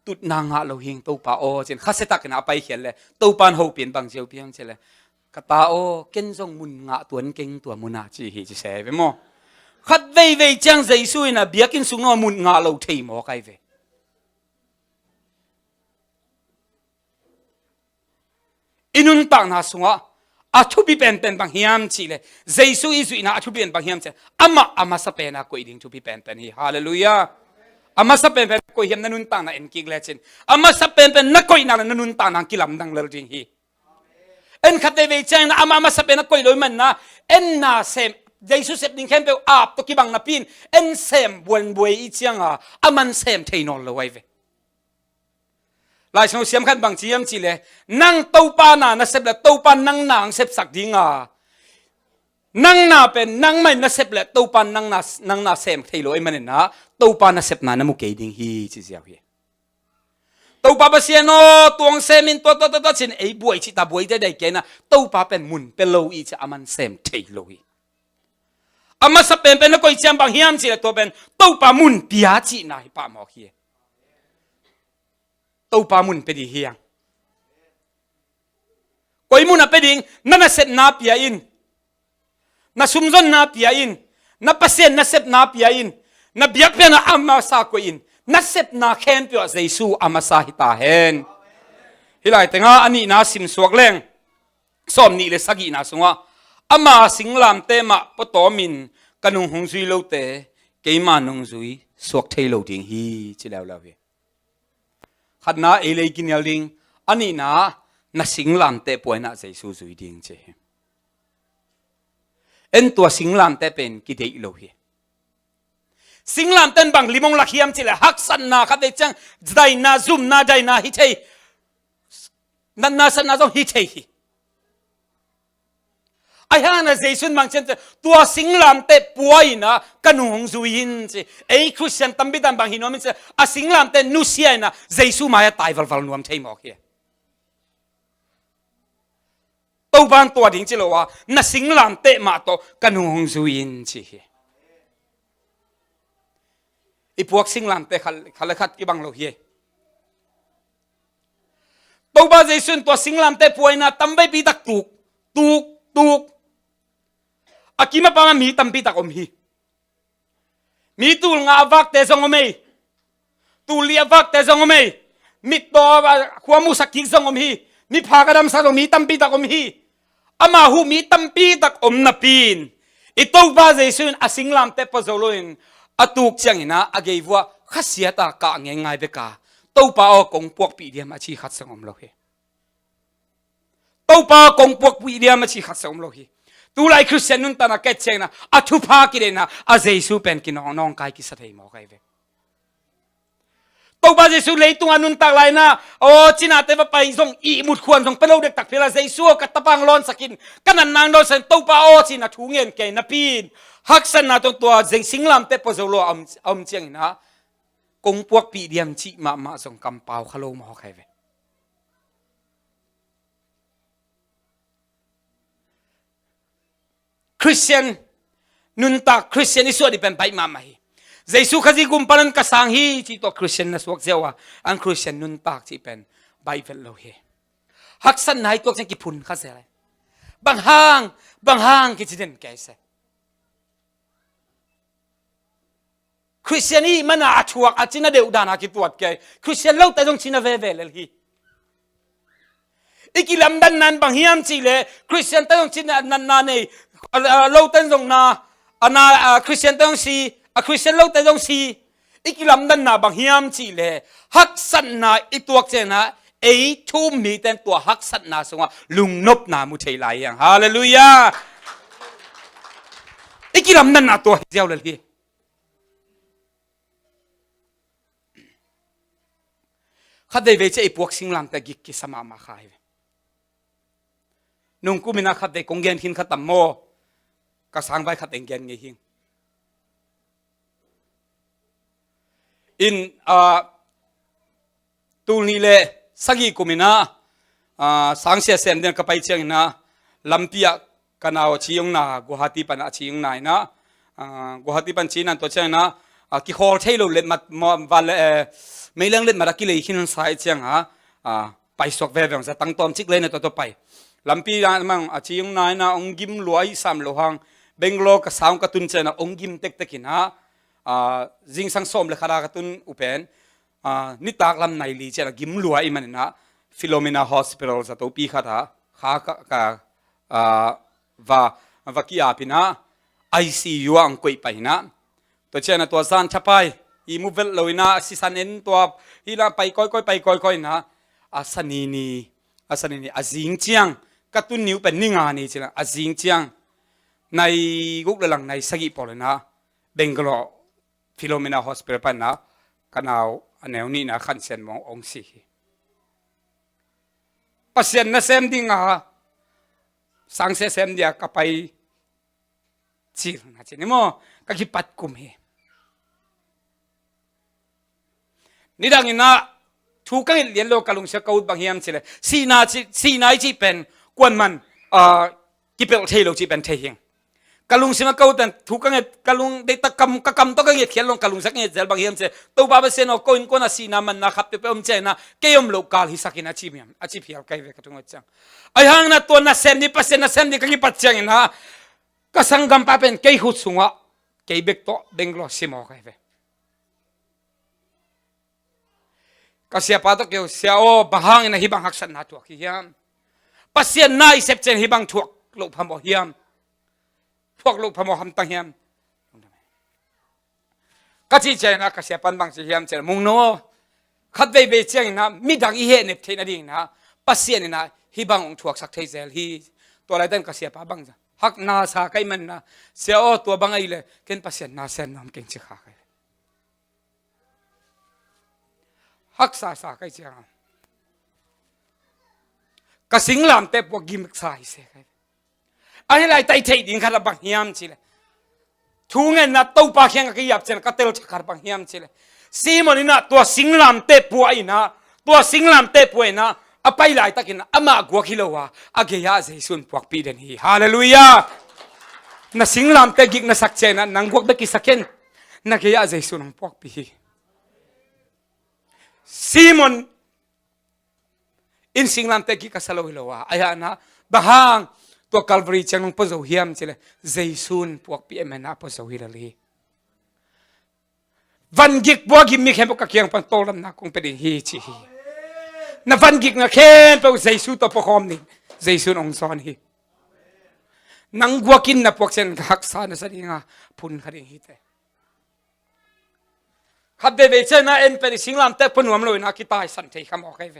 ตุดนางาโลหิงตัวปาโอเจนข้าเสตักนะไปเขียนเลยตัวปานหูเปลี่ยนบางเจียวเพียงเฉลยกตาโอเก่งทรงมุนงาตัวนั้นเก่งตัวมุนาจีฮีจะเสไปมั้งขัดเว่ยเว่ยจังใจสุยนะเบียกินสุงนมุนงาโลเทียมอใครเวอินุนตังนาสุงะอาชุบิเป็นบางเฮียมจีเลยใจสุยสุยนะอาชุบิเป็นบางเฮียมเจอามาสเปนะกุยดิ่งชุบิเป็นฮีฮาเลลูยาอามาสับเป็นกุยเฮียมนันุนตานะเอ็นกิกเลจินอามาสับเป็นนักกุยนานันุนตานะกิลำดังเลจิงฮีเอ็นขัดเดวิจังนะอามาสับเป็นนักกุยโดยมันนะเอ็นนาเซมใจสุเซปดิ้งเข้มเปอาบตุกิบังนับปินเอ็นเซมบวนบวยอีจังอ่ะอามันเซมเทนอลเลยเวลายชนเสียมขันบางจีมจีเลยนั่งเต้าปานานะเซปและเต้าปานั่งนางเซปสักดิ้งอ่ะนั่งนาเป็นนั่งไม่น่าเสพเลยตัวปานนั่งนาเสมที่ลอยมันนะตัวปานน่าเสพนามุกเกดิงฮีจีเสียฮีตัวปาเสียโนตัวเสมินตัวชินไอ้บวยชิตาบวยได้แก่นะตัวปาเป็นมุนเป็นโลอีจะอามันเสมที่ลอยอามาสเป็นนักอีเชียมบางเฮียมจีเลยตัวเป็นตัวปามุนพิอาจีนะฮิปามอฮีตัวปามุนเป็นดีเฮียงกุยมุนเป็นดิ่งนั่นน่าเสพนาพิอาอินna sumzon na piain na pasen na sep na piain na biak pe na amasa ko in na sep na khen pyo Zeisu amasa hita hen hilai tenga ani na sim suak leng som ni le sagi na sunga ama Singlamteh ma potomin kanung hung zui lo te keima nung zui suak thei lo ding hi chilaw law he khatna ele kinyal ding ani na Singlamteh poina Zeisu zui ding cheเอ็นตัวSinglamtehเป็นกิเดอิโลฮีSinglamtehบางลิมงลักเฮียมจิเลฮักสันนาคัดเดจังได้นาซุมนาได้นาฮิเทนันนาสันนาจงฮิเทฮีไอ้ห่านะเจสุนบางเช่นตัว Singlamtehป่วยนะกันหงซุยินจิไอ้คริสเตียนตั้มบิดันบางฮิโนมินจะSinglamtehนุเซียนะเจสุมาตายวัลนวมเทมอฮีตัวบ้านตัวดิ่งจิโลวะน่ะSinglamtehมาโตกันหงซุยินจีอีพวกSinglamtehขัดกี่บังโลเฮตัวบ้านเจสุนตัวSinglamtehป่วยนะตั้มไปปีตักตุกอากิมาปังมีตั้มปีตักอมฮีมีตูลงาวักเตซงอมเมตูเลียวักเตซงอมเมมีตัวขวามุสักกิซงอมฮีมีพากระดมสักมีตั้มปีตักอมฮีอามาหูมีตั้มปีตักอมนับปีนอีตัวบ้านเจสุนSinglamtehปะโจโลอินอตุกจังนะอาเกยวัวขัดเสียตากะง่ายเบกาตัวป้าอากงพวกปีเดียมาชีขัดสงมโลเฮตัวป้ากงพวกปีเดียมาชีขัดสงมโลเฮตัวไลคริสเตียนนุนตานะเกตเชงนะอทุพากิเลนะเจสุเป็นกินน้องกายกิสัตย์หมอไกเวตัวบ้านเจสุเลยตัวนุนตาไลนะโอ้จีน่าเทวไปส่งอีมุดควรส่งไปโลเด็กตักเพลาเจสุกับตะปังร้อนสกินกันนางโดนเซนตัวป้าโอ้จีน่าทุ่งเงินเกยนับปีนฮักสันนาตัวSinglamtehปะโจโลอมเจียงนะกงพวกปีเดียมจีมาส่งกำเปาขลุ่มหอใครเวคริสเตียนนุนตาคริสเตียนอิสวดีเป็นไปมาไหมเจสุขจิกุมปนันกสังฮีจีตัวคริสเตียนนัสวกเจ้าอันคริสเตียนนุนตาจีเป็นไบเบิลโลเฮฮักสันนายตัวจังกิพุนข้าเสียเลยบางห้างกิจเด่นแก่เสคริสเตียนีมันอาชวกอาจินาเดือดานาคิดตัวแกคริสเตียนเล่าแต่ต้องชินาเวเลยฮีอีกิลำดันนั้นบางเฮียมจีเลยคริสเตียนแต่ต้องชินานันเนี่ยเล่าแต่ต้องนาคริสเตียนแต่ต้องซีคริสเตียนเล่าแต่ต้องซีอีกิลำดันนาบางเฮียมจีเลยฮักสันนาอีตัวเจนะไอ้ทุ่มมีแต่ตัวฮักสันนาสงว่าลุงนบนามุเทลายยังฮาเลลูยาอีกิลำดันนาตัวเจ้าเลยฮี ขัดได้เวชไอ้พวกสิงลำแต่กิกิสมามาขายนุ่งกูมินาขัดได้กงเงินหินขัดตำโมกระสังใบขัดเองเงินไงหิงอินตูนี่เลยสักอีกูมินาสังเสียเซมเดินกับไปเชียงนะลำเปียกันเอาชียงนากุหาตีปันอาชียงนายนะกุหาตีปันชีนันตัวเชียงนะกิโคลเทโลเล็ดมาวันไม่เรื่องเล็ดมาดักกิเลยหินสายเชียงไปสวกเวรจะตั้งตอมชิกเลยในตัวไปลำปีนั้นมั่งอาชียงนายนะองกิมรวยสามโลหังเบงโลกับสาวกตุนเจนะองกิมเต็กๆนะจิงสังสมเลขารากตุนอุเป็นนิตากลำในลีเจนะกิมรวยมันนะฟิโลเมนาฮอสพิทอลจะตัวปีขาดข้าวากิอาพินะICU อังกุยไปนะตัวเช่นตัวซานชะไปอีมูเวลเลยนะสิสันเอ็นตัวฮีละไปก้อยนะอาสนีนีอาจิงเจียงกระตุ้นนิ้วเป็นนิงานี่ใช่ไหมอาจิงเจียงในกุกหลังในสกิปอลนะเบงกอลฟิโลเมนาฮอสพิทอลไปนะกันเอาอันแนวนี้นะขันเซนมององสีปัสเซนนะเซมดิ้งสังเซมเดียกับไปจีรนะเจนี่มั้งก็คิดปัดกุมเหนี่ดังนี้นะทุกคนเรียนโลกาลุงเสกอุดบางเฮียมเชลสีนาจีเป็นกวนมันกิเป็ดเทโลจีเป็นเทียงกาลุงเสมาเกาแต่ทุกคนกาลุงได้ตะกำต้องเขียนลงกาลุงสักเงี้ยเจลบางเฮียมเชตัวบ้าเสนอคนคนน่ะสีนามันนะครับแต่เป็นเจนะเกี่ยมโลกาลฮิสักินาจีเมียมอาชีพเฮียร์ใครเวกตุงจังไอ้ห่างนะตัวน่ะเซมนี่ปัสเซนน่ะเซมนี่ก็คิดปัจจัยนะก็สังกัมป้าเป็นเกี่ยหุดสุงะเกี่ยเบกโตเบงโลซิมอใครเวก็เสียป้าตัวเกี่ยวเสียโอบางนะฮิบังหักสันนาตัวขี้ยามปัสเซียนนายเสพเจนฮิบังถวกลูกพมอเฮียมพวกลูกพมอหำตังเฮียมก็ที่เจนะก็เสียปันบางเฮียมเจนมุงโนขัดไปเบเจียงนะมีดังอีเฮเนบเทนดิ่งนะปัสเซียนนะฮิบังองถวกสักเทเซลฮีตัวอะไรเดินก็เสียป้าบังจ้ะหักนาสาไกมันนะเสียโอตัวบังไอเลยเกินปัสเซียนนาเซนน้ำเก่งจิขาไกฮักษาไกจังกสิงลามเตปวกิมสายเสกอันนี้ไรไตเทดิ่งขราบังเฮียมชิเลทูเงินนัดตู้ปากเฮียงก็ยับเจนก็เตลชักขราบังเฮียมชิเลซีมันนี่นะตัวสิงลามเตปวยนะตัวสิงลามเตปวยนะอภัยไหลตะกินอามากัวคิโลวะอาเกียาเจสุนพวกปีเดนฮีฮาเลลูยานะสิงลามเตกิกนะสักเจนะนังพวกเบกิสักเคนนะเกียาเจสุนพวกปีซีมอนอินสิงลามเตกิกาสโลฮิโลวะอายานะบาง ตัวคัลวารีจังพอจะหิมใช่เลยเจสุนพวกพี่เอ็มนะพอจะหิลลีวันกิกพวกกิมมีแค่พวกเกียงปันโตลำนักคงเป็นฮีจีนะวันกิกนะแค่พวกเจสุตัวพวกหอมนี่เจสุนองซอนฮีนังวัวกินนะพวกเซนหักษานะสันนิงาพุนขัดฮีเตขัดเดเวเชนะเอ็นเป็นสิงลามเตปนวมเลยนะคิดตายสันเทคำออกให้เว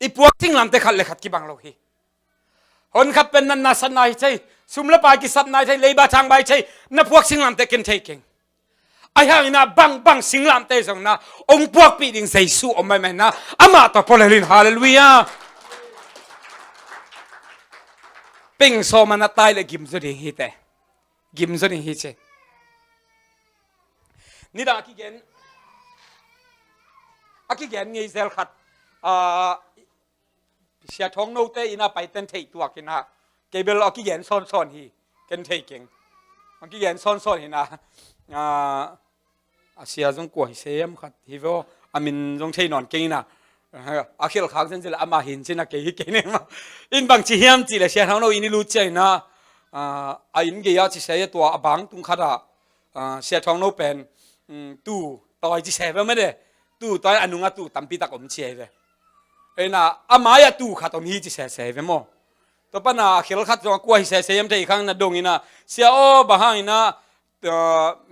อีพวกสิงลามเตขัดเลยขัดกี่บังโลฮีคนขับเป็นนันนาสันนายใช่สุมละปายกิสับนายใช่เลยบาทางใบใช่นับพวกสิงลามเตกินใช่เก่งไอ้ห่างนะบังสิงลามเตส่งนะองพวกปีดิ่งใส่สู้อมไม่นะอามาต่อพลลินฮาเลลูยาปิงโซมันตายเลยกิมสุดิฮิเตกิมสุดิฮิเชนี่ดากิเกนงี้เซลขัดเสียท้องโนเตอินาไปเต้นเทตัวกินนะเกเบลอากิเกนซ้อนฮีเกันเทเก่งอากิเกนซ้อนฮีนะเสียจงกวยเสียมขัดฮีโวอามินจงใช้นอนเก่งนะอาคิลขางเส้นจะละอามาหินชินะเก่งเนี่ยมาอินบางชีเฮียมจีเลยเสียท้องโนอินิรู้ใจนะอินเกียร์จีเสียตัวอบังตุงขัดเสียท้องโนเป็นตู้ต่อยจีเสียไปไม่ได้ตู้ต่อยอนุงาตู้ตั้มปีตักอมเชียเลยเอ็นะอามายาตู้ขัดอมฮีจีเสียไปมั้งตัวปนาเขลขัดจงกวยเสียยังใจข้างนั้นดงอินะเสียโอบางอินะ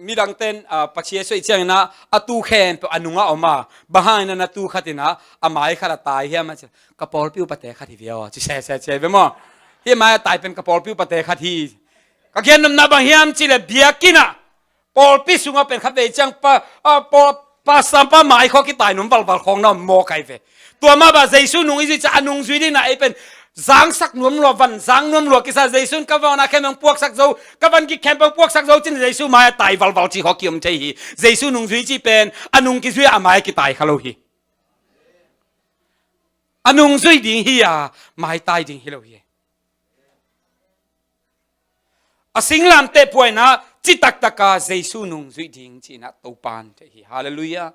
มีดังเต้นปัจเจียสวยเชียงนะตู้แขนเป็นอนุงาออกมาบางอินะตู้ขัดนะอามายขัดตายเฮียมันจะกระป๋อปิ้วปะเตะขัดทีเดียวจีเสียไปมั้งเฮียมายตายเป็นกระป๋อปิ้วปะเตะขัดทีก็เขียนนำนาบางเฮียมจีเลยเบียกินะปอลปิสุงเป็นขัดเดจังปะ pa sampa mai kho ki tai num bal bal khong na mo kai ve tua ma ba Zeisu nung isi cha anung zui ding na ai pen giang sak nuam lo van giang nuam lo ki sa Zeisu ka va na khem ang puak sak zo ka van ki khem pang puak sak zo chin Zeisu mai tai bal bal chi ho ki um chei hi Zeisu nung zui chi pen anung ki zui amai ki tai khalo hi anung zui ding hi à mai tai ding hi lo hi a Singlamteh puai na chi tak taka Zeisu nung zui ding chi na Topa'n te hi hallelujah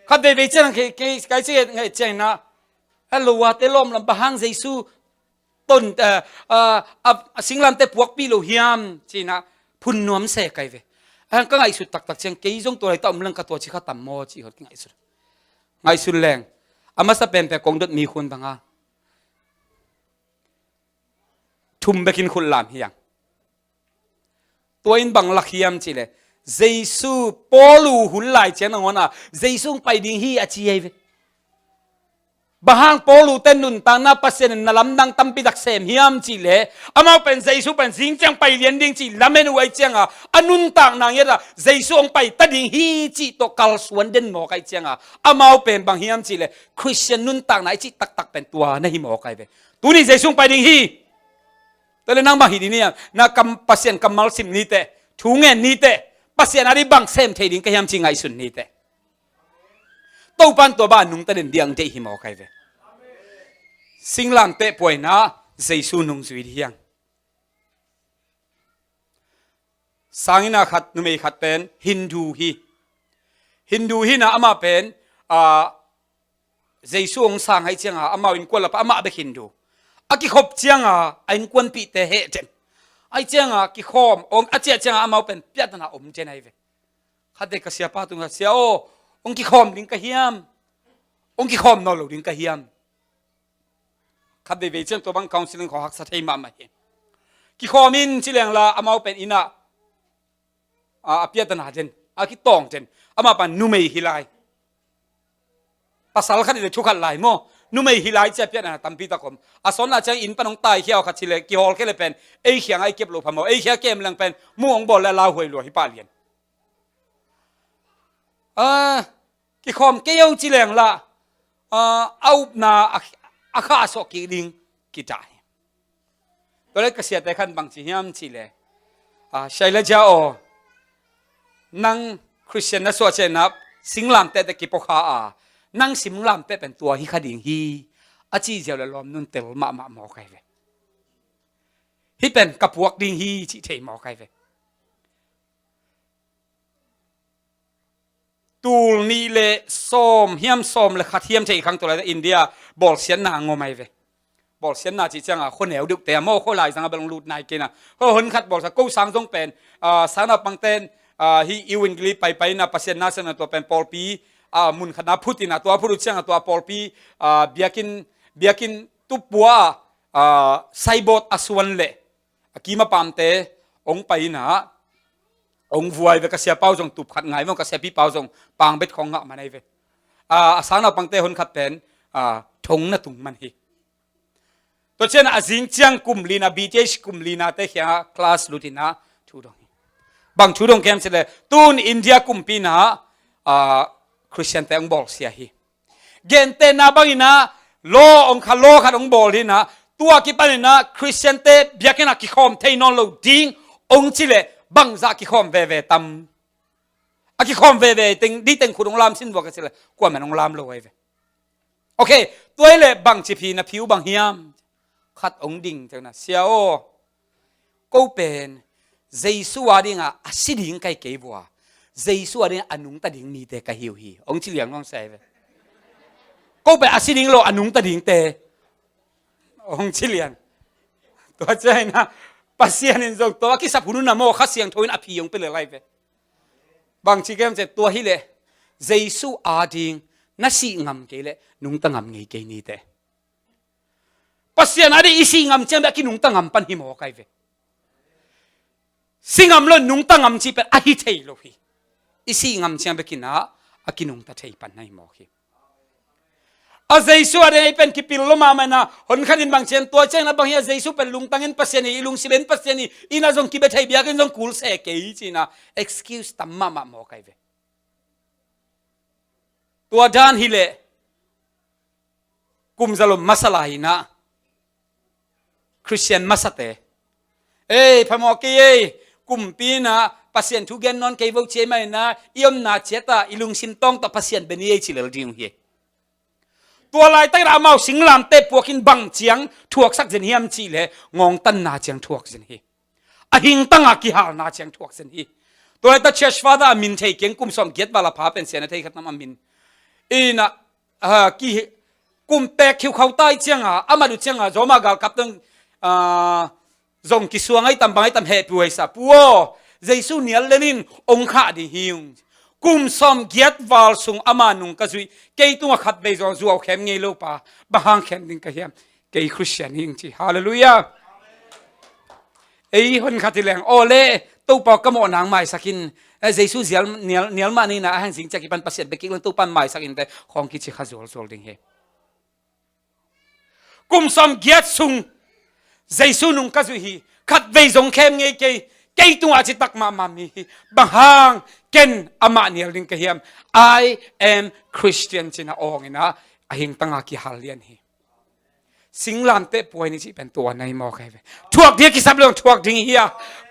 khát về về chân cái chuyện ngày chuyện na hello à té lom làm bahang Zeisu tôn Singlamteh puak pi lo hiam chi na phun nuam se kai ve ang ka ngai su tak tak chen cái jong tu lai tom lang ka to chi kha tam mo chi hot ngai su leng ama sa pen pe kong dot mi khun banga thum bekin khul lam hiang toin bang lakhiam chi le Zeisu polu hun lai chen ngon à Zeisu pai ding hi a chi ai ve bahang polu ten nun ta na pasen na lam dang tampi dak sem hiam chi le ama pen Zeisu pen sing chang pai lian ding chi lamen wai chang a anun tang nang yada Zeisu ong pai ta ding hi chi to kal suan den mo kai chang a ama pen bang hiam chi le Christian nun tang nai chi tak tak pen tua na hi mo kai ve tu ni Zeisu pai ding hi to le nang ba hi ni na kam pasen kamal sim ni te thu ngen ni te pasien ari bang sem thei ding ka hiam chi ngai sun ni te Topa'n to ba nung ta den diang te hi mo kai ve Singlamteh puai na Zeisu nung zui hiang sangina khat numei khat pen Hindu hi na ama pen Zeisu ong sang hai chianga ama in kwala pa ama be Hindu aki khop chianga ain kwan pi te he chen ai chianga ki khom ong achia chianga ama pen piat na om chen ai ve khate ka sia pa tu nga sia o ong ki khom ding ka hiam ong ki khom no lo ding ka hiam khate ve chen to bang counseling kho hak sa thei ma ma hi ki khomin chileng la ama pen ina a piat na chen a ki tong chen ama pan nu mei hilai pasal khat de thukhat lai mo nu mei hilai che piat na tampi ta kom a son la chang in panong tai hiao khat chile ki hol khele pen ei khiang ai kep lo phamo ei khia kem lang pen muong bol la la hoi lo hi pa lian ki khom ke yo chileng la au na akha so ki ding ki tai to le ka sia te khan bang chi hiam chile shaila ja o nang Christian na so che na Singlamteh te ki pokha a nang Singlamteh pen tua hi khading hi achi jel la lom nun tel ma mo kai ve hi pen kapuak ding hi chi thei mo kai ve tul ni le som hiam som le khat hiam thei khang to la India bol sian na ngomai ve bol sian na chi chang a khon heu duk te mo kho lai sang balong lut nai ke na ho hon khat bol sa ko sang jong pen sana pangten hi iwingli pai na pasien na sana to pen polpi mun khana phutina to phuru chang to polpi biakin tupua saibot aswan le akima pamte ong pai na ong vuai ve ka sia pau jong tup khat ngai mo ka sia pi pau jong pang bet khong nga manai ve asana pangte hon khat pen thong na tung man hi to chen azing chiang kumlina bts kumlina te khia class lutina thudong bang thudong kem chele tun India kumpina Christian te ong bol sia hi gente na bangina lo ong khalo khat ong bol hi na tua ki panina Christian te biakena ki khom thei non lo ding ong chile bang za ki khom ve tam aki khom ve ting di teng khudong lam sin wa ka chile kwa man ong lam lo ve okay toile bang chi phi na phiu bang hiam khat ong ding chang na sia o ko pen Zeisu adinga asiding kai ke bua Zeisu ading anung ta ding ni te ka hiu hi ong chi liang ong sai ve ko pe asiding lo anung ta ding te ong chi liang to chai na pasien in jong to ki sapunu na mo khasiang thoin api yong pe le lai ve bang chi kem che to hi le Zeisu ading na si ngam ke le nung ta ngam ngei ke ni te pasien adi isi ngam chem da ki nung ta ngam pan hi mo kai ve singam lo nung ta ngam chi pe a hi thei lo hi isi ngam chem be ki na a ki nung ta thei pan nai mo hi a Zeisu ade pen ki pil lo ma na hon khanin bang chen to chen na bang ya Zeisu pen lung tangin pasien ni ilung siben pasien ni ina jong ki be thei bia ken jong kul se ke hi chi na excuse tam ma mo kai ve ตัวด้านฮิเลกุมจะลมมาสลายนะคริสเตียนมาสเตพมอกีกุมปีนะพัศยันทุกเกนนอนเกย์วเชไม่นะยอมนาเจตาอิลุงซิมตองต่อพัศยันเป็นยี่ชิลล์ดิ้งเฮตัวลายตั้งรามาสิงลามเตปวกินบังเจียงทวกสักเจนเฮียมชีเลงงตันนาเจียงทวกเจนเฮอหิงตั้งอากิฮาลนาเจียงทวกเจนเฮตัวลายตั้งเชชฟาดามินเทเก่งกุมสมเกียรติบาลพาเป็นเสียนเทขัดน้ำมินนะกีกุมเตะคิวเขาใต้เจียงอามาดูเจียงจอมากาลกับตั้งจงกิสวงไอ้ตำบังไอ้ตำเหตุป่วยสับวัวเจสุเนียลเลนินองค์ข้าดีหิวกุมสมเกียรติวาลสุงอามานุงกะจุยเกยตัวขัดไปจงจัวเข้มเงยโลปาบางเข้มดิ้งกะเฮียมเกยคริสเตียนหิงจีฮาเลลูยาคนขัดที่แรงโอเล่ตู้ปอกกระโมนางใหม่สักินเจสุเสียเนียลมานี่นะหันสิงจากิปันปัสเซียนเบกิลังตู้ปันใหม่สักินแต่ของกิจข้าโจลดิ้งเฮกุมสมเกียรติสุงเจสุนุงกะจุยขัดไปจงเข้มเงยเกยตัวจิตักมามีบางเกนอามาเนียลิงกะเฮียม I am Christian จินะองอินะอหิงตั้งอากิฮัลเลียนฮีสิงลามเตะป่วยนี่จิเป็นตัวในมอใครไปทวกเดียกิสับลงทวกดิ้งฮี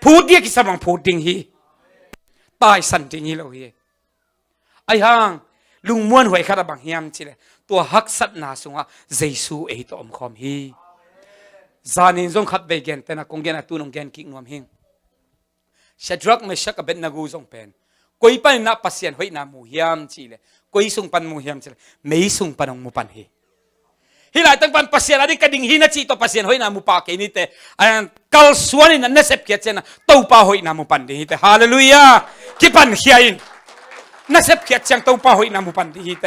พูดเดียกิสับลงพูดดิ้งฮีตายสันดิ้งฮีเราฮีไอ้ห่างลุงม้วนหวยคาราบังเฮียมจิเลยตัวฮักสัตนาสุงะเจซูเอตอมคอมฮีจานินจงขัดเบเกนแต่นักคงเกนตุนงเกนกิกนวมหิงชดรักไม่ชักกับเบ็ดนักูจงเป็นคุยไปนับพัศยันหอยนามูฮิมชีเลคุยส่งปันมูฮิมชีเลไม่ส่งปันองมูปันฮีฮิลายตั้งปันพัศยันอะไรกันดิ่งฮีนัชีตัวพัศยันหอยนามูปากเกนิเตอันกัลสวนินันเนสเซปเกียเจนะตัวปาหอยนามูปันดีเตฮาเลลูยากิปันเฮียอินเนสเซปเกียเจงตัวปาหอยนามูปันดีเต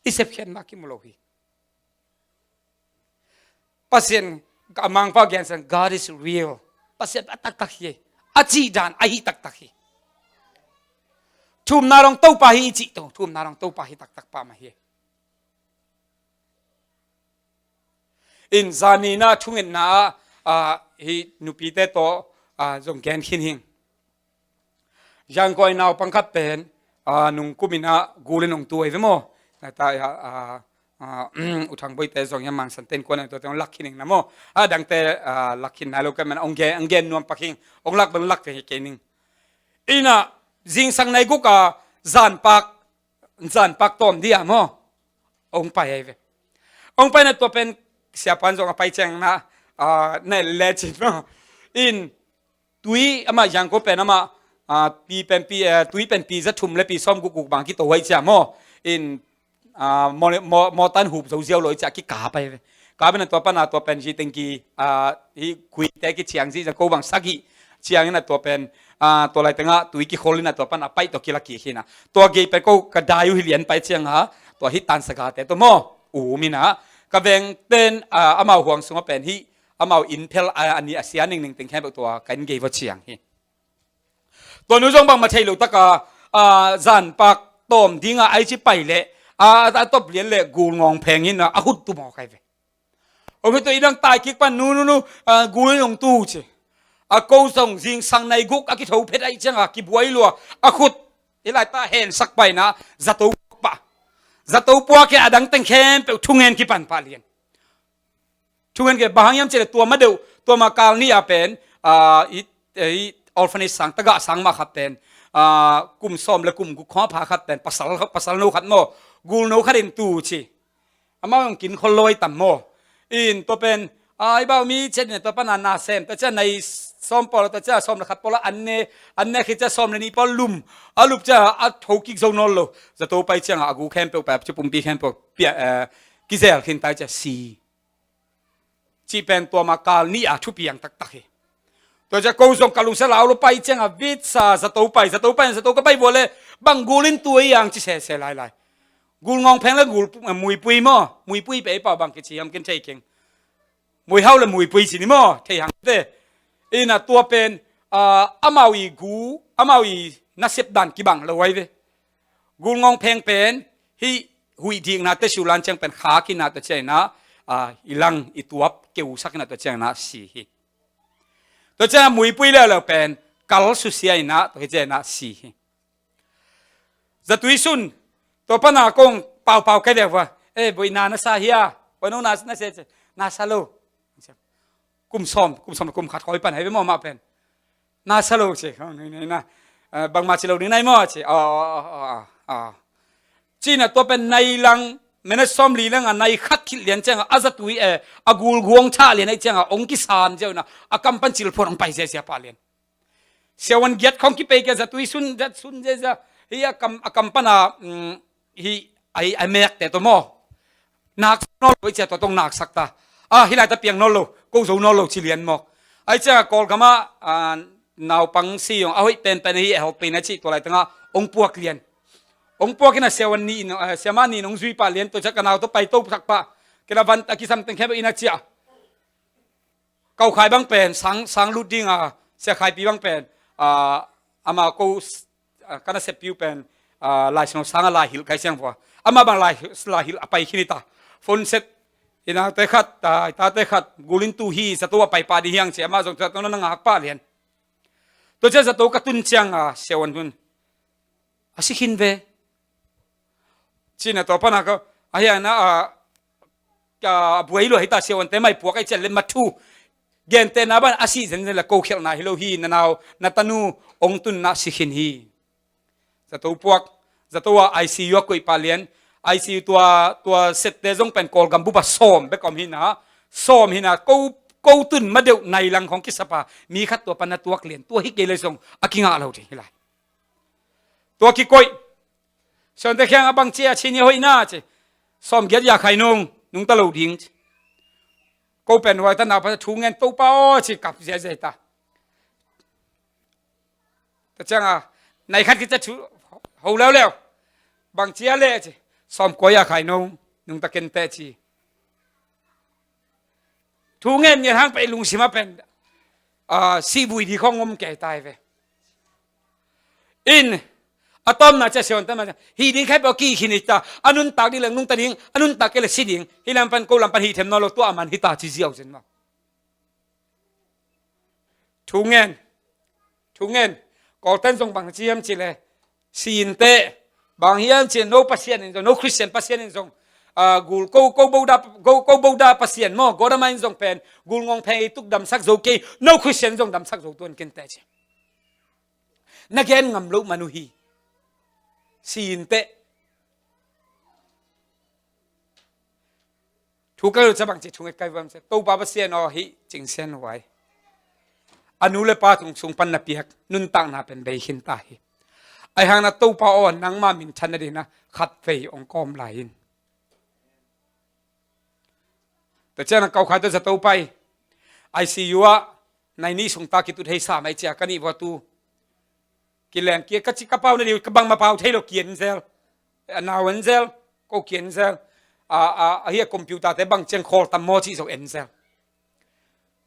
อิเซปเกียนมากิมุโลฮีพัศยันกำมังพาเกนสัน God is real พัศยันตักตักฮีอาจีดานอาฮิตักตักฮีทุ่มนารองเต้าปาฮีจิโตทุ่มนารองเต้าปาฮีตักตักปามาฮีอินซานีน่าทุ่งเงินน่าฮีนุปีเตโตจงแกนขินหิงยังก็ไอ้นาวปังคับเป็นนุงกุมินากูเลนงตัวไอ้เวโมแต่ตายอุทังบ่อยแต่จงยังมังสันเต็นกวนตัวแต่ลักขินหิงนะโมดังแต่ลักขินนายโลกันมันองแกนนวมปักหิงองลักเป็นลักเป็นเกนิงอีน่ะจิงสังในกุกจานปักตอมเดียมองไปไอ้เวองไปในตัวเป็นเสียปันจงไปแจงนะในเลจิตอินตุยอามายังก็เป็นอามาปีเป็นปีตุยเป็นปีจะทุ่มและปีซ้อมกุกบางที่ตัวไว้เจ้าอินมอตันหูบเสียวเลยจากที่กาไปกาเป็นตัวปันตัวเป็นจีติงกีที่คุยแต่กิเชียงที่จะโกบังสักิเชียงนี่ตัวเป็นตัวอะไรตั้งตุยกิโคลินะตัวปันไปตัวกิลักกี้นะตัวเกย์ไปก็กระดายุฮิเลียนไปเชียงตัวฮิตันสกัดแต่ตัวโมมีนะกระเวงเป็นอามาห่วงสงเป็นที่อามาอินเพลอันนี้อาเซียนหนึ่งติงแค่ตัวกันเกย์ว่าเชียงฮีตัวนู้นจงบังมาเทลุตะกาจันปักต้มดิ้งไอชิไปเละตบเลียนเละกูงงแพงหินนะอาหุดตัวมอใครเวโอ้ยตัวอีดังตายคิกปันนู้กูเลยงตู้เชกูส่งจิงสังในกุกกิทูเพชรไอเจ้ากิบวยลัวอาหุดอีหลายตาเห็นสักไปนะจัตุปะจัตุปัวแกอดังเต็งเข้มเปทุ่งเงินกิปันปาเลียนทุ่งเงินแกบางยามเจอตัวมาเดียวตัวมากาลนี่เป็นออลฟานิสสังตะกะสังมาขัดเป็นกลุ่มซ้อมและกลุ่มกุข้อพาขัดเป็นปัสสาวะโนขัดโมกูโนขัดอินตูชีอามาต้องกินคนลอยต่ำโมอินตัวเป็นไอ้บ่าวมีเช่นเนี่ยตัวปนานาเซมแต่เจ้าในซ้อมปอลตัวเจ้าซ้อมนะครับปอลอันนี้คือเจ้าซ้อมในนี้ปอลุมลุมเจ้าถูกกิกโซนอลโลจะตัวไปเชียงอากูแคมเปแบบจะปุ่มปีแคมเปเปียกิเซลขึ้นไปจะซีที่เป็นตัวมากาลนี่ชุบยังตักตัวจะกูส่งกาลุงเสลาวลงไปเชียงวิซาจะตัวก็ไปบัวเลยบังกูลินตัวอย่างที่เสียหลายกูงงแพงแล้วกูมวยปุยมั้งมวยปุยไปเปล่าบางกิจยามกันใจเก่งมวยเฮาและมวยปุยสินี่มั้งที่หังเต้อีน่ะตัวเป็นอามาวีกูอามาวีนักเสพดันกี่บังเลยไว้เว้กูงงแพงเป็นที่หุยดิ้งนะแต่สุรันจังเป็นขากินนะแต่เจ้านะอีหลังอีตัวเกี่ยวสักนะแต่เจ้านะสีตัวเจ้ามวยปุยแล้วเป็นกัลสุเซียนะตัวเจ้านะสีจะตุยซุนต ตัวปนากงเป่าแค่เดียวว่าบุยนานาซาเฮียวันนู้นนาเซนาซาโลกุมซ้อมกุมขัดคอยปันให้ไปมอมาเป็นนาซาโลเช่นี่นะบางมาชิโลนี่นายมอเช่จีน่ะตัวเป็นในลังเมื่อซ้อมลีลังในขัดขิดเลียนเจ้าอาจตุยอากูลกวงชาเลียนไอ้เจ้าองค์กิสานเจ้านะอากัมปันจิลพอร์งไปเสียปาเลียนเสียวันเกียรติของกิเปย์จะตุยซุนเจ้าเฮียอากัมปันฮีไอเมกแต่ตัวมอนักนอลไปเจ้าตัวต้องนักสักตาฮิไลตะเปียงนอลโลกูสูนอลโลชิเลียนมอไอเจ้ากอลกามานาวปังซีองเอาให้เป็นฮีเฮลปีนั่นชิตัวอะไรตั้งองค์พวกเลียนองค์พวกนั้นเสียวันนี้เสียมานี่น้องซุยปาเลียนตัวจักรนาวตัวไปโต๊ะสักปะกินวันตะกี้ซ้ำตั้งแค่ไปอินักเชียเก่าขายบางเป็นสังลุดดิ้งเสียขายปีบางเป็นอามากูกันเสพผิวเป็นลายสนสังลายหิลใครเสียงพออามาบางลายหิลไปขี้นิตาฝนเสร็จอินาเตะขัดตาเตะขัดกุลินตูฮีสตัวไปปาดียังเสียมาส่งตัวนั้นงักปาเลียนตัวเจ้าสตัวกระตุ้นเชียงเสียวันตุนอาศิขินเวจีน่ะตัวปนักก็ไอ้ยันนะบุยโลหิตาเสียวันเต็มไม่พวกไอ้เจ้าเล่นมาทูเกณฑ์เต็นนับอาศิเซนละโกเขลนาฮิโลฮีนาวนาตานูองตุนนาศิขินฮีจะตัวพวกจะตัวไอซียูกุยปาเลียนไอซียูตัวเซตเดซงเป็นกอลกัมบุบะซ้อมเบกอมหินะซ้อมหินะกูตุนมาเดียวในหลังของกิสปามีขัดตัวปนัดตัวเกลียนตัวฮิเกเลยส่งอากิงาเราทีไรตัวกิโกยส่วนแต่แข่งบางเชียชินยหอยหน้าจีซ้อมเกียรติยาไข่นุ่งตะลุดิ้งกูเป็นวัยตั้งแต่พอชูเงินตู้ป้าจีกับเสียตาแต่จังในขั้นที่จะชูหูแล้วบางเชียเล่จีซ้อมกวยาไข่นุ่งตะเกียนเตจีชูเงินยังทั้งไปลุงสิมาเป็นซีบุยที่ของงมแก่ตายไปอินอะตอมน่าจะเสียวันตั้งมาฮีดิ้งแค่บอกกี่ขินิตาอันนู้นตากดิเลงนุ่งตาดิ้งอันนู้นตากเกล็ดสีดิ้งฮีลำปันกูลำปันฮีเทมนอลตัวอามันฮิตาจิเซียวเช่นมาชูเงินก่อเต้นทรงบางเชียมจิเลซีนเตบางเฮียมจิโนปัสเซียนโนคริสเตียนปัสเซียนทรงกูบูดาปัสเซียนมอกูดามันทรงเป็นกูงงเพย์ตุกดำสักโจเกโนคริสเตียนทรงดำสักโจตัวนี้กันแต่เจนักเรียนงำลูกมนุฮีซีนเตทุกคนจะบังจิตทุกคนใครบ้างเสตัวป้าเสียนอ๋อฮิจิงเสียนไว้อนุเลป้าตรงส่งปันนับเปียกนุนตั้งนับเป็นใบหินตายไอ้หางนัตัวป้าอ่อนนังมามินชันนี่นะขัดเฟยองกอมไหลแต่เจ้านักเก่าขายตัวจะตัวไปไอซียูอะในนี้ส่งตากิตุให้สามไอเจ้ากันนี่ว่าตูกินแรงเกียร์กัจิกระเป๋าเนี่ยกระบังมะพร้าวเทโลเกียนเซลนาวันเซลก็เกียนเซลเฮียคอมพิวเตอร์แต่บางเจงคอลตัมโมจิส่งเอ็นเซล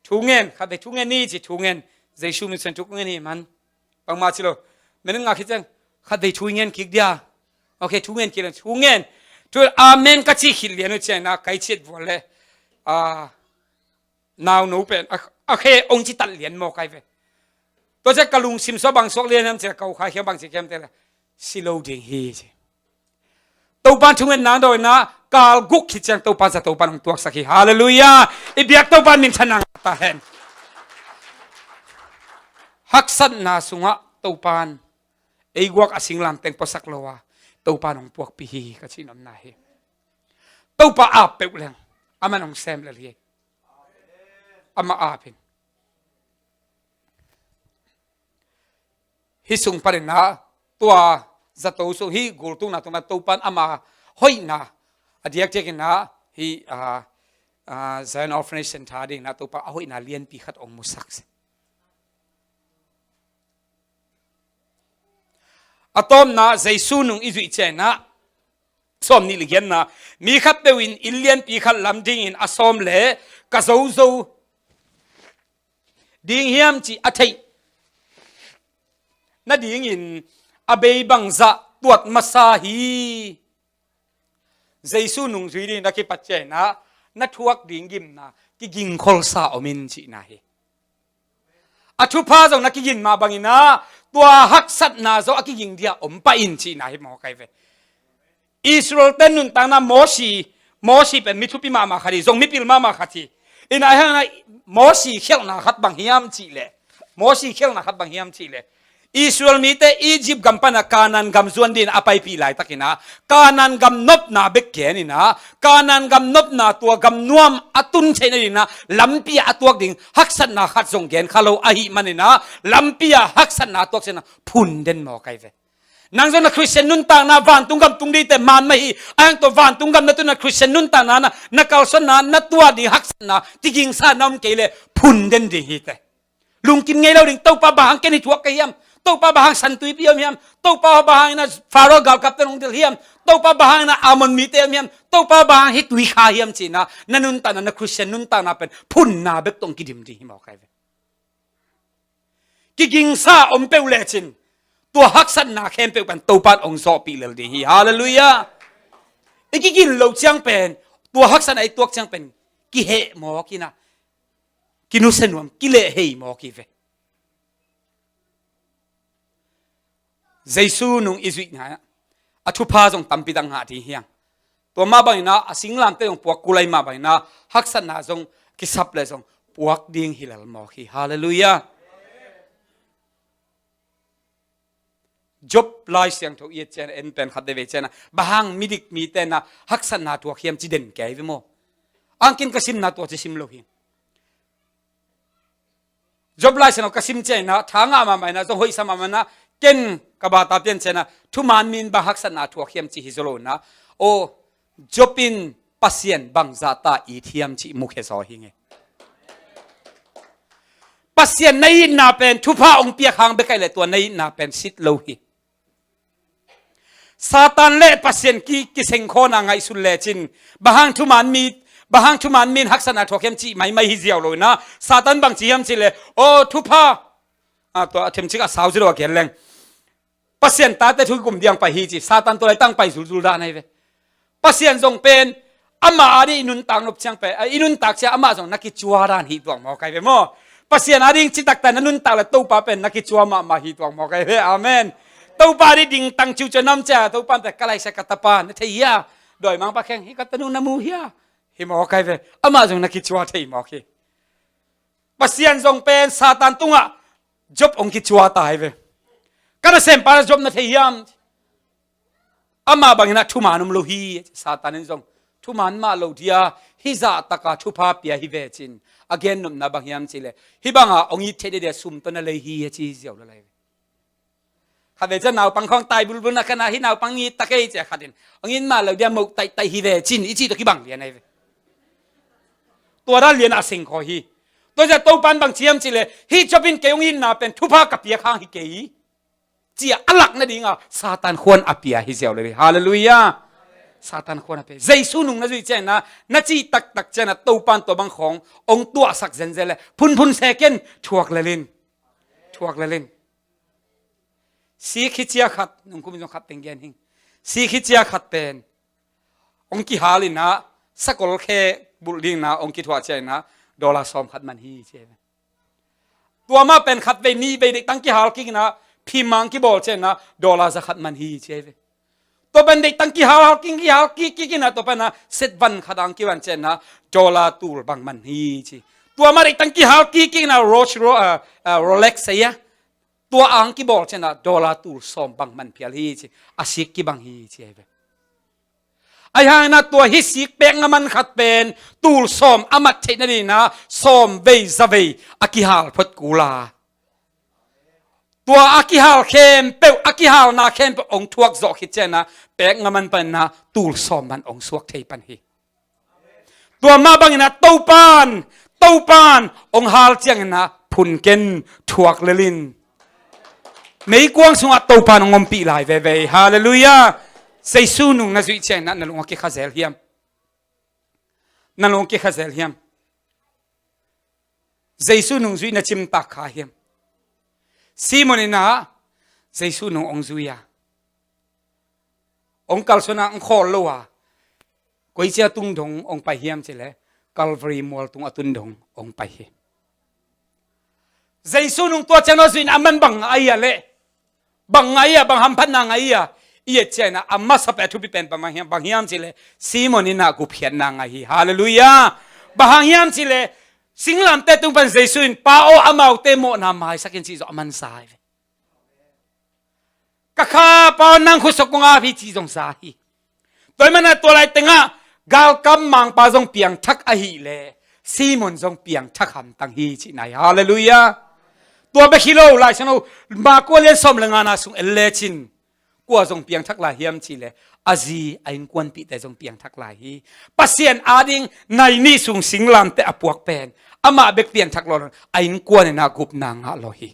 ทุกเงินขัดไปทุกเงินนี่จิทุกเงินใจชูมิสันทุกเงินนี่มันบางมาชิโลไม่นึกว่าคิดจังขัดไปทุกเงินคิดเดียโอเคทุกเงินคิดเลยทุกเงินทุกอาเมนกัจิคิดเลี้ยงเจ้านะใครเช็ดวันเลยนาวหนูเป็นโอเคองค์จิตัดเลี้ยงโมใครไปตัวเจ้ากระลุงซิมซอบางสวกเลียนนั่นเจ้าเก่าขายเขียวบางสิเข้มเท่าไรสิโลดิ่งฮีเจ้ตัวปานทุ่งเงินนางโดยนะกาลกุกขิจังตัวปานจะตัวปานของตัวสักทีฮาเลลูยาอีเบียกตัวปานมินชนะตาเห็นฮักสันนาสุงะตัวปานไอ้กวกอสิงลำเต็งปสักโลวาตัวปานของพวกปีฮีก็ชินอมนาเฮตัวปาอาบเปล่งอามันของแซมเลยอามาอาเป็นฮิสุงปารินะตัวจะตัวสุฮิกูตุนะตัวมาตัวปันอามาห้อยนะอดีตเจกินนะฮิเซนออฟเนชั่นท่าดิ่งนะตัวปาห้อยนะเลียนปีขัดองมุสักอะตอมนะใจซูนุงอิจุอิเจนะสมนิลิเกนนะมีขัดเบวินอิเลียนปีขัดลำดิ่งอินอสอมเล่กะโซโซดิ่งเฮียมจีอัฐินั่นดิ่งอินอาเบย์บังซะตรวจมาซาฮีใจสูนุงจุยดีนักปัจเจนะนัทวกดิ่งกิมนะกิกิงคอลซาอมินจีนะเฮอัทุพาจงนักกินมาบังอินะตัวฮักสัตนาโซอากิยิงเดียอมไปอินจีนะเฮมอไกเว อิสราเอลเต้นนุนตางนะโมชีเป็นมิทุปิมาขัดจงมิปิลมาขัดอินไอฮังโมชีเขียนนะขัดบางฮิมจีเลโมชีเขียนนะขัดบางฮิมจีเลอิสราเอลมีแต่อียิปต์กัมปนาการนันกัมส่วนดินอภัยปีไหลตะกินะการนันกัมนบนาเบกเกนี่นะการนันกัมนบนาตัวกัมนวมอตุนเชนนี่นะลำปีอตัวดิ่งฮักษณะขัดจงเกนข้าเราอหิมันนี่นะลำปีฮักษณะตัวเชนะพุนเดนหมอไกเวนางจนคริสเตียนนุนต่างนาวันตุงกัมตุงดีแต่มันไม่อังตัววันตุงกัมนั่นตัวนักคริสเตียนนุนต่างนานักเอาสนานัตัวดีฮักษณะที่กิงสานอมเกลพุนเดนดีฮิตลุงกินไงเราดิ่งเต้าปะบางแกนี่ทั่วกยมเต้าปะบางสันตุยเปียมยมเต้าปะบางนะฟาโรห์กับกัปตันองเดลเฮียมเต้าปะบางนะอามอนมีเตมยมเต้าปะบางฮิตุยขาเฮียมจีนะนั่นนุนต่างนักคริสเตียนนุนต่างนาเป็นพุนนาเบกตงกิดิมดีฮิมเอาไกเวกิงซาอมเปวเลจินตัวฮักษณะเข้มเป็นเป็นตัวปานองค์สอบปีเลดีฮีฮาเลลูยาอีกกินเราจังเป็นตัวฮักษณะไอตัวจังเป็นกิเหหมอกินะกินุสนวมกิเลเหหมอกิเวเจสูนุงอิจุนะอธุพาจงตั้มปิดังหาที่เฮียงตัวมาบังนะสิงลามเตยงปวกกุไลมาบังนะฮักษณะจงกิสับเลยจงปวกดิ่งฮิลลหมอกิฮาเลลูยาจบลายเสียงทุกอย่างเจนเอ็นเป็นขัดเดวิเจนะบางมิดิกมีแต่นะฮักษณะตัวเขียมจีเด่นแก่วิโมอังกินกระซิมนาตัวจะซิมโลหิจบลายเสียงกระซิมเจนะทางอามาไม่นะจงหอยสมามันนะเก่งกบาตาเปลี่ยนเจนะทุมันมินบางฮักษณะตัวเขียมจีฮิโซโลนะโอจบปินปัสเซียนบางซาตาอีเทียมจีมุขเฮซอหิงปัสเซียนในนาเป็นทุพาองเปียขังเบกไอเลตัวในนาเป็นสิทโลหิซาตานเล่ปัสเซียนกิเซงโคนังไงสุดเล่จินบางทุมันมีฮักษณะทวเข้มจีไม่ฮิเจียวเลยนะซาตานบางจีฮัมจีเลโอทุพาตัวเทมจิกสาวจิโร่เขียนแรงปัสเซียนตาแต่ทุกกลุ่มเดียงไปฮิจิซาตานตัวไหนตั้งไปสุดๆด้านไหนเวปัสเซียนทรงเป็นอามาอาดีอินุนตังนบเชียงไปอินุนตักเชียอามาทรงนักกิจวัตรด้านฮิตวงมอไกเวโมปัสเซียนอาดีจิตักแต่นุนตักและตู้ปาเป็นนักกิจวัตรมาฮิตวงมอไกเวอาเมนตัวปาริดิ่งตังจิวจะน้ำจ่าตัวปานแต่กะไรใส่กะตาปานเทียโดยมังปะแข่งฮิกัตนูนามูเฮียฮิมอไกเวอามาจงนักกิจวัตรฮิมอคีปัสเซียนทรงเป็นซาตานตุงะจบองกิจวัตรตายเวกันเซมปาจบนักเทียมอามาบางนักทุมานุมโลฮีซาตานินทรงทุมันมาโลดียฮิซาตะกาทุพาเปียฮิเวจินอเกนนุมนาบางยามจิเลฮิบังอาองยิเทเดซุมตนเลฮีจีเจียวเลยข้าเวจะนาวปังคองตายบุลบุลนักนาฮินาวปังยีตะเกยเจ้าขัดินองยินมาเราเดียมุกไตฮิเวจินอีจีตะกี้บังเรียนไงตัวด้านเรียนอาสิงคอฮีตัวจะโตปันบางเชียมจิเลฮิจบินเกยองยินนาเป็นทุพากับเปียข้างฮิเกยจีอัลลักนั่นเองอ่ะซาตานควรอภิยาฮิเจียวเลยฮาเลลูยาซาตานควรอภิยาเจสุนุงนั่นจุดเจนะนั่นจีตักเจนะโตปันตัวบางขององตัวสักเจนเจเลยพุนเซเกนทวกเลลินสีขิจียขัดนุ่งคุมิจงขัดเป็นแกนหิงสีขิจียขัดเป็นองค์กิฮาลินะสกอลเคบุลิงนะองค์กิทวาเจนะดอลลาร์ซ้อมขัดมันฮีเจตัวมาเป็นขัดไปนี้ไปเด็กตั้งกิฮาลกินะพี่มังกิบอลเจนะดอลลาร์จะขัดมันฮีเจตัวเป็นเด็กตั้งกิฮาลกินะตัวเป็นนะเซตวันขัดอังกิวันเจนะดอลลาร์ตูร์บังมันฮีเจตัวมาเด็กตั้งกิฮาลกินะโรเล็กเซียตัวอังกิบอลเช่นนะดอลลาร์ตูสอมบังมันเพียรีจีอาศิกกิบังฮีจีเอไอ้ฮานะตัวฮิสิกเป่งมันขัดเป็นตูสอมอามัดเทนนี่นะสอมเบย์ซาเวอากิฮาลพดกูลาตัวอากิฮาลเข้มเปอากิฮาลนาเข้มเปองทวกจอกฮิเจนะเป่งมันเป็นนะตูสอมมันองสวกเทปันฮีตัวมาบังนะเต้าปานองฮาลเจียงนะพุนเกนทวกเลลินไม่กวางสุงอัตโตปานงมปีลายเวฮาเลลูยาเซซูนุงนั่นจุดเชนนั่นลงกิขเซลเฮียมเซซูนุงจุดนั่นจิมตักขาเฮียมซีโมนินาเซซูนุงองจุยาองกัลสนาองคอลลัวกุยเจ้าตุงดงองไปเฮียมเจเลกัลวารีมัวตุงอตุนดงองไปเฮียเซซูนุงตัวเจ้าน้อยจุดอามันบังไอ้เล่บังไงบังฮัมพันนางไง อีเจนะอามาสเปทุบิเป็นปะมาเฮียมบางเฮียมสิเลซีมอนินากุเพียนนางไอฮาเลลูยาบางเฮียมสิเลสิงลำเตตุงเป็นเจสุนปาโออามาอุเตโมนามาสักทีจอมันสายกะข้าปานังคุสกงอาพิจีจงสายตัวมันตัวไรตึงอ่ะกาลกำมังปาจงเปียงทักอหิเลซีมอนจงเปียงทักหันตังฮีจีนายฮาเลลูยาตัวเบคิโลไลฉันเอามากัวเลียนสมเลงานาสุงเอเลชินกัวจงเปียงทักลายเฮียมจีเลอาจีไอ้กวนปีแต่จงเปียงทักลายฮีปัสเซียนอาดิงในนี่สุงสิงลำแต่อปวกเป็นอามาเบกเปียงทักลอนไอ้กวนนากุบนางฮาโลฮี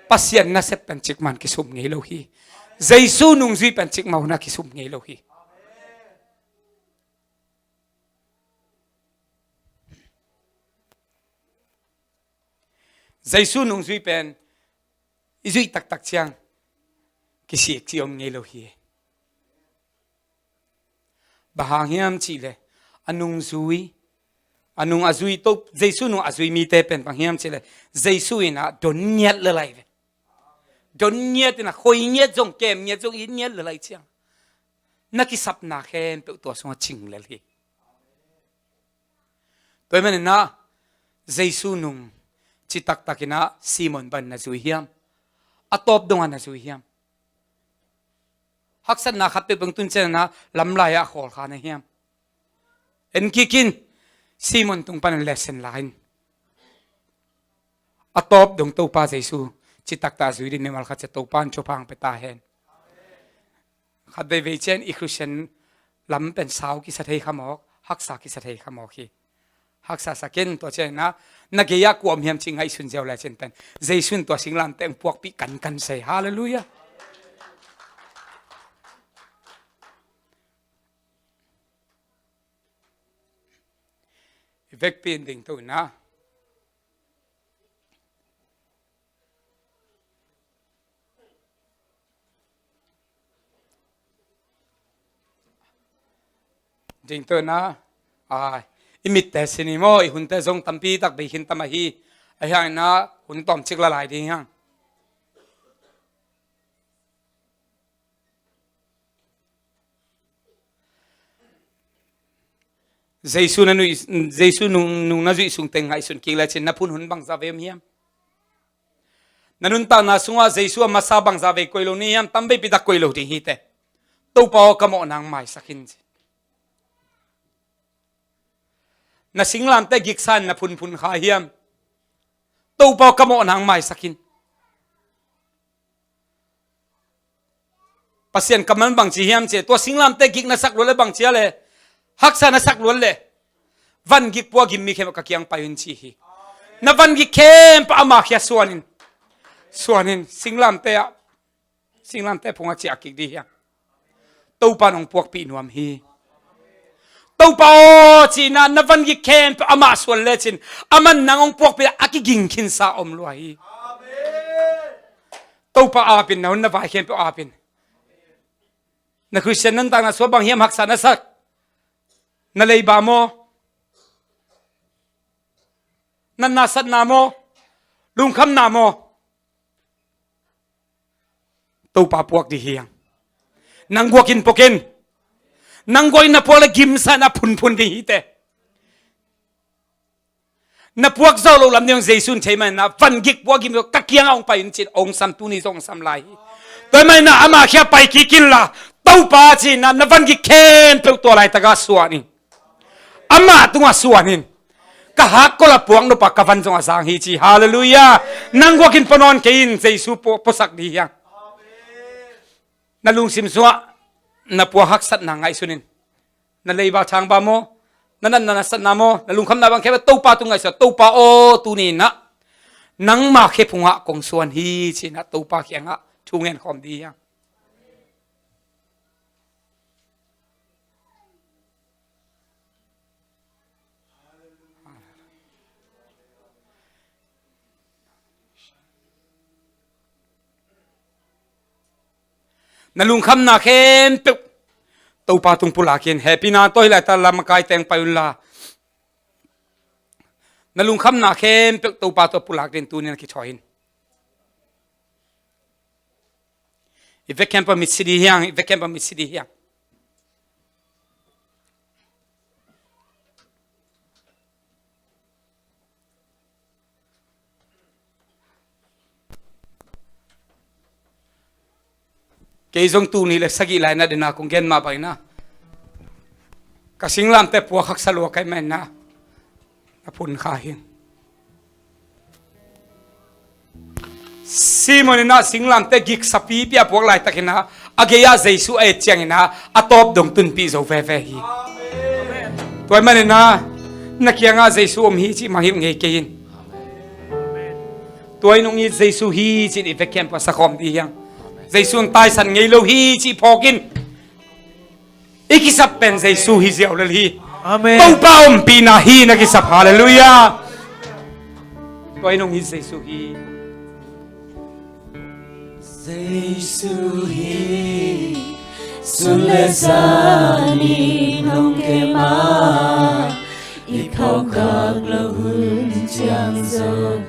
ปัสเซียนน่าเสพเป็นจิกมันกิสุมเงโลฮีเจซูนุงซีเป็นจิกมาหุนักกิสุมเงโลฮีใจสู้นุ่งซุยเป็นอิซุยตักตักเชียงกิสิกที่อมเงโลฮีบางเฮียมชีเลอนุงซุยอนุงอาซุยโตใจสู้นุ่งอาซุยมีเตเป็นบางเฮียมชีเลใจสู้นะโดนเนียดเลยโดนเนียดนะคอยเนียดจงเกมเนียดจงอินเนียดเลยเชียงนักกิสับนาเข็นเป็นตัวสงชิงเลยตัวมันนะใจสู้นุ่งจิตักตักินะซีมอนบันนาซุยเฮียมอตบดงนาซุยเฮียมฮักษณะขัดเตบังตุนเจนะลำลายอะขอลขานะเฮียมเอ็นกินซีมอนตุงปันเลสเซนไลน์อตบดงตัวป้าเจซูจิตักตาซุยดินเนมัลขัดจะตัวปานชพังไปตาเห็นขัดได้เวเจนอีคริสเชนลำเป็นสาวกิสัตย์ขมอกฮักษากิสัตย์ขมอกีฮักษาสักเกนตัวเจนะนักเกียร์กวมเฮียมจิงให้สุนเจ้าเลยเช่นเป็นเจสุนตัวสิงลันแต่งพวกปีกันเสียฮาเลลูยาเวกปีนดิ่งตัวนะดิ่งตัวนะอิมิตแต่สินิโมอีหุ่นแต่ทรงตั้มปีตักไปหินตั้มฮีไอ้ยังนะหุ่นต้อมชิกละลายดียังเจสุนันเจสุนุงนาจุสุงเต็งไงสุนกิเลชินนับพุนหุ่นบังซาเวมเฮียมนันตานาสุงว่าเจสุมาซาบังซาเวกุยโลนี่เฮียมตั้มไปปิดกุยโลที่ฮีเตตัวปอกมอนางไม่สักินนาสิงลามแต่กิกสันนาพุนขาเฮียมตัวปอกมอนางไม่สักินปัสเซียนกำมันบังจีเฮียมเจตัวสิงลามแต่กิกนาสักล้วนเลยบังเจียเลยฮักษานาสักล้วนเลยวันกิกปัวกิมมีเข้มกับกียงไปยินชีฮีนาวันกิกเข้มปะอามาเขียส่วนนินสิงลามแต่พงอาเจียกิกดีเฮียตัวปานองพวกปีนวมฮีตัวปาจีน่ะนับวันกิเข้มอามาส่วนเล็ชินอามันนางองพวกเป็นอากิกิงขินซาอมลอยตัวปาอาเป็นนั่นนับวันเข้มอาเป็นนักคริสเตียนนั้นต่างนักสวดบางเฮียมหักษานัสักนั่นเลยบาโมนั่นนาสัตนาโมลุงคำนาโมตัวปาพวกดีเฮียงนางวัวกินปกินนางวัวนับพวกละกิมซานับพุนดีฮิเตนับพวกเจ้าเราลำเนียงเจสุนใช่ไหมนะฟันกิกพวกกิมก็กักยังองไปอินจิตองสัมตุนิองสัมไลแต่ไม่นะอามาแค่ไปกินละตัวปาจีนะนับฟันกิกเข้มเป็นตัวอะไรตะกาสวนิอามาตัวสวนินก็หักก็ละพวงนุปกฟันจงอาสังฮิจิฮาเลลูยานางวัวกินปนอนกินเจสุปสักดียังนั่นลุงซิมสัวนับพวกหักสัตนางไงสุนินนั่นเลยบาทางบาโมนั่นสัตนาโมนั่นลุงคำนาบังแค่ว่าตู้ปลาตุงไงสัตตู้ปลาโอตูนี่นะนังมาแค่พุงะกงส่วนฮีชินะตู้ปลาเขียงะชูเงินคอมดียังนั่นลุงคำนาเข้มปุ๊บตัวปาตุงปุลาเกินแฮปปี้นาตัวใหญ่ตาลามกายแต่งไปอุลานั่นลุงคำนาเข้มปุ๊บตัวปาตัวปุลาเกินตัวนี้นักขิดชอยน์ ve kem pa mit sidi hiang ve kem pa mit sidi hiang cái dòng tu này là sagi lại na đến cùng gen ma bay na cả Singlamteh pua khắc sa lua cái men na phun khai hiền Simon na Singlamteh gik sapi pia puak lại takina ageya Zeisu ai chiang na atop dong tun pi zo ve ve hi toy man na nakianga Zeisu hi chi mahim ngei kein toy nong hi Zeisu hi chi ni ve kem pa sakom di yang Zeisu tai san ngei lo hi chi phokin ikisap pen Zeisu hi ziaw le hi Amen. Tong pa pi na hi na kisap hallelujah toy nong hi Zeisu hi Zeisu hi sulesani nong kema ikaw kaglo hun chiang zo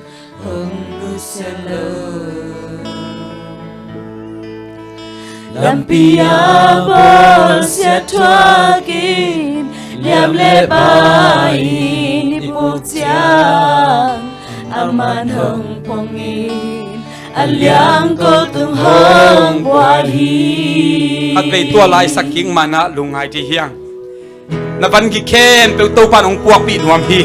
hong nuselo Lampia bol sia tuakin liam lebai ni pujiang aman hong pongin aliang ko tung hong buahi at bay tua lai saking mana lungai di hiang na ban gi kem pe Topa'n ong puak pi nuam hi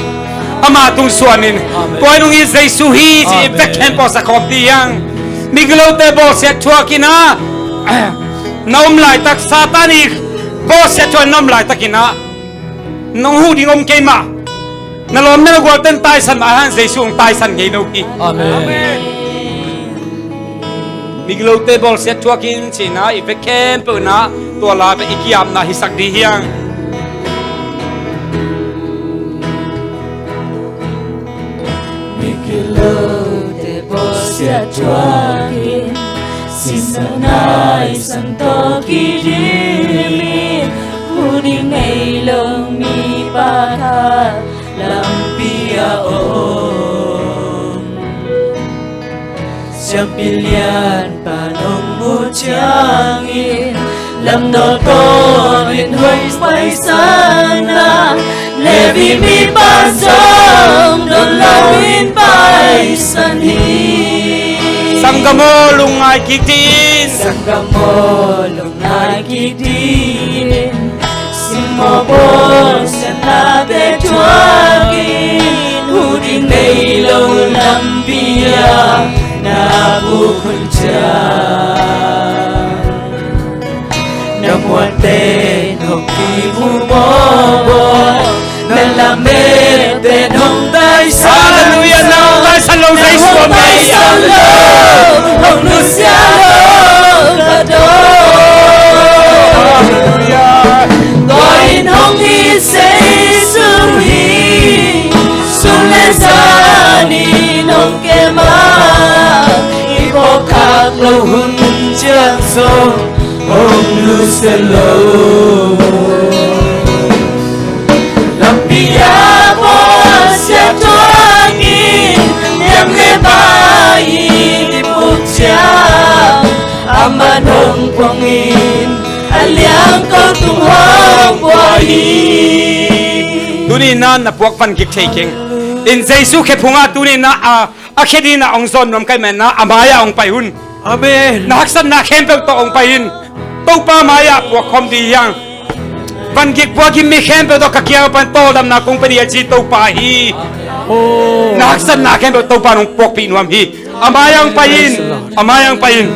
ama tung suanin toy nong i Zeisu hi chi ve kem po sa khop di hiang miglo te bol sia tuakina nom lại tak satani boss ya cho nom lại takina nong hu ding om keima na lom na gol ten tai san ahan Zeisu tai san ngei no ki Amen. miglo te bol set chuakin china i ve kem pe na to la be ikiam na hisak di hiang Miglo te bol sia tuakin Sinanay santo kirimin Huding ay lumi baka Lampia om Siyang pilyan panong mutyangin Lam no konin hoy pay sana Levi mi pasong Don lawin pay sanhin Sanggamo lungai kitin Sanggamo lungai kitin Simobol sanate tuagin Huding nailo lampia na bukunja Namuate nong kibumobo Nalamete nong taysan hallelujah na tai san lo Zeisu Tay san lo Hong nusyalo kado Goin hong hi Zeisu hi Sulesani nong kema Ipokak lo hun chiang so Hong nusyalo Lampia mo siya tuangin Yang lebai di pujiang Aman hong pongin Aliang ko tung hong buahi tuni na na puak pan gik taking in Zeisu ke punga tuni na akhedi na ong zon nom kai men na amaya ong payun Amen. na haksan na kempe to ong payin Topa maya puak kom di yang pan gik puak im mi kempe to kakia pan to dam na kung pedi aji Topa hi Oh. na haksan na kempe Topa nong puak pi nuam hi amayang payin amayang payin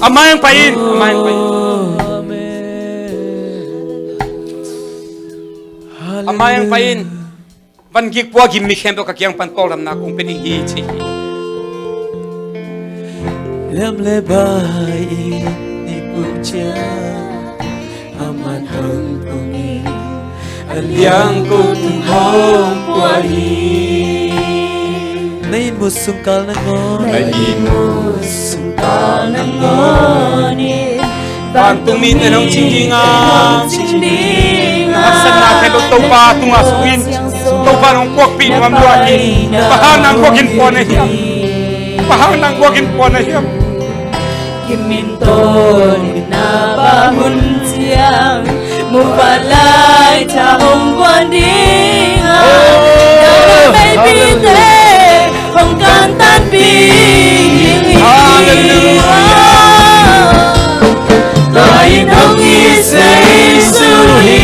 amayang payin amayang payin amayang payin van gik puak im mi kempe kakiang pan to dam na kung pedi hi chi Lam lebai di pujiang Aman hong pongin Aliang ko tung hong buahi Nain mo sungkal na ngon Nain mo sungkal na ngonin Bantung min enong cinggingan Hasan na kay Topa tunga suin Topa nong kuak pi nuam duahin Bahang nang kuakin po na hiyam Bahang nang kuakin po na hiyam Kim min to na ba hun chiang mu pa lai cha hồng quan đi ngà mây bi te hồng can tan bi Tôi nông y Zeisu hi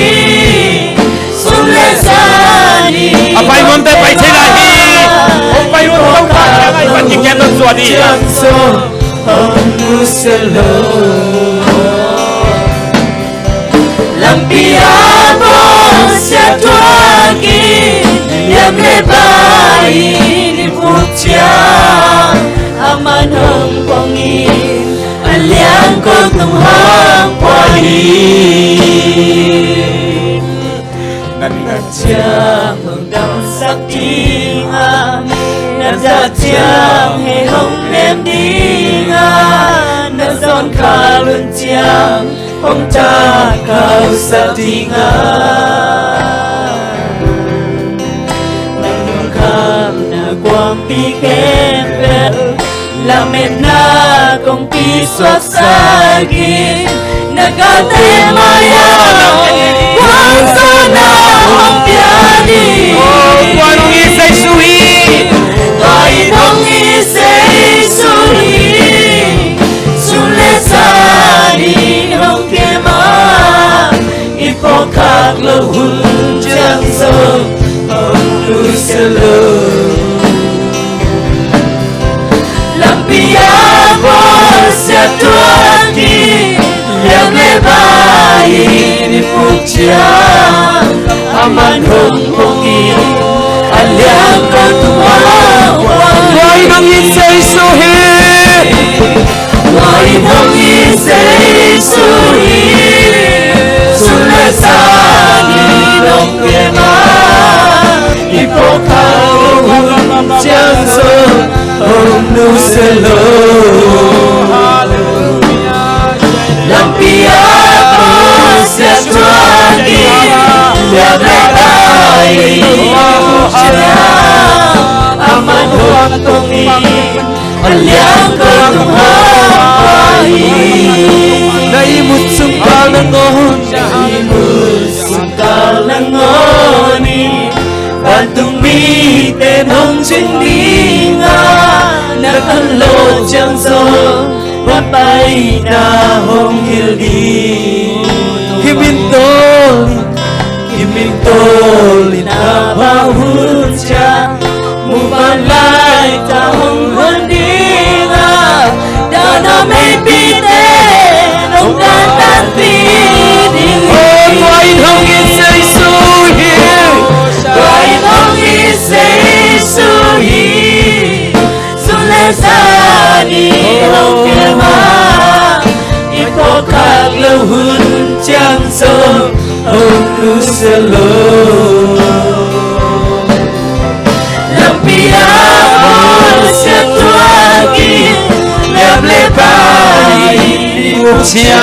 sung lê sa đi Apai mon te pai thela hi Apai mon tong ta ngai pan king yan zua đi Chẳng so hồng nu se lo Lam pia bo se tua ki Yam le bai ni phúc cha Aman hồng quang in Aliang ko tung hang qua in Nang chang hồng đam sắc tiếng Nang ra chang he hồng nem đi Nang giòn khá luân chang hồng cha cao sắc tiếng Nang nung kham na quang pi khen vel La men na kong pi swat sagi Nagate maya Quang sa na hong piani Quan nghi Zeisu hi Toy nong i Zeisu hi Sule sa di hong kema Ipo kak lo hun chang so Hong lu se lo Lampia bo se tua ki Liam le bai ni phúc cha Aman hong hong i Aliang ko tua Quan nghi Zeisu hi Toy nong i Zeisu hi Sule sa ni nong kema Ipo kau hun chang so Hồng nu se lo Lampia bo se tua ki Liam le bai ni phúc cha Aman hong hong i Aliang ko tung hang Nai mut sung kal na ngon Sung kal na ngoni Bantung mi tên hồng chinh đi Nakan lo chang so Wat bay na hong hil di Kimin toli na ba hun cha Mu ban lai ta hong hun đi Da na mei pi te Nong dan tan pi di Quan hong nghi Zeisu hi Toy nong i Zeisu hi Sule sa di hong kema Ipo kak lo hun chang so Hong nu se lo Lampia bo se tua ki Liam le bai ni phúc cha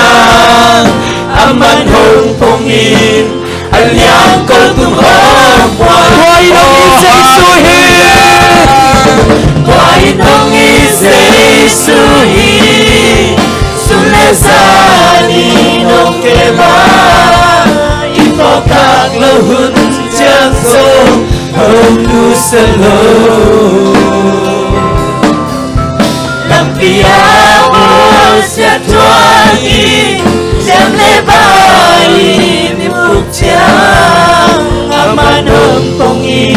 Aman hong hong in Aliang ko tung hang Quan nghi Zeisu hi Toy nong i Zeisu hi Sule sa ni nong kema Ipo kak lo hun chang so Hong nu se lo Lampia bo se tua ki Liam le bai ni phúc cha Aman hong hong i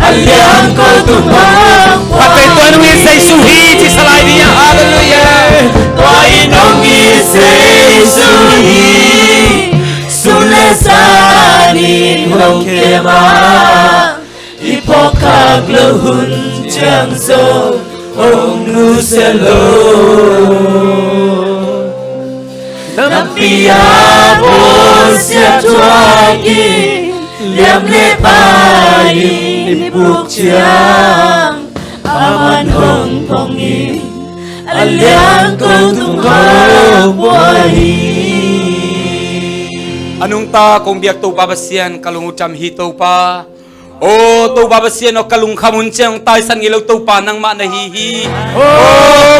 Aliang ko tung hang Apai tuan nghi Zeisu hi Chi salai dia Hallelujah Toy nong i Zeisu hi Sule sa ni hong kema Ipo kak lo hun chang so Hong nu se lo Lampia bo se tua ki Liam le bai ni phúc cha Aman hong hong i Aliang ko tung hang buhay Anong ta kung biyak to pa basian kalungutam hito pa Oh, tau baba sian o kalung kamun siang tay san ngilaw tau pa nang ma nahihi.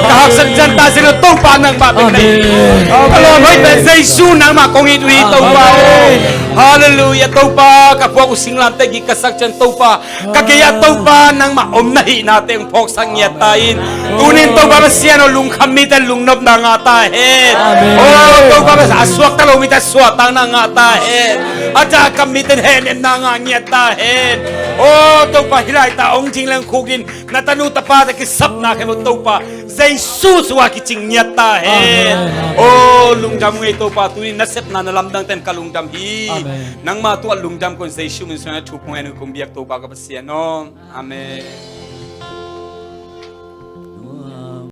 Kahak san jan tay san tau pa nang ma nahihi. Kalau hoy ta Zeisu nang ma kong itui tau pa. Hallelujah tau pa kapwa Singlamteh gi kasak jan tau pa. Kagaya tau pa nang ma om nahi natin phok sang yatain. Tunin tau baba sian o lung kamitan lung nop na ngata hen. Oh, tau baba aswak talo mita swatang na ngata hen. Aja kamitan hen na ngata hen. Oh, tau pa hilay ta ong jing lang kugin natanu ta pa ki sap na ke mo tau pa Zeisu suwa ki ching nyata he. Oh, lungjam ngai tau pa tuin nasep na nalamdang tem kalungdam hi. Nang ma tu lungjam kon Zeisu min sona thupong enu kum biak tau pa ka pasiano. Amen.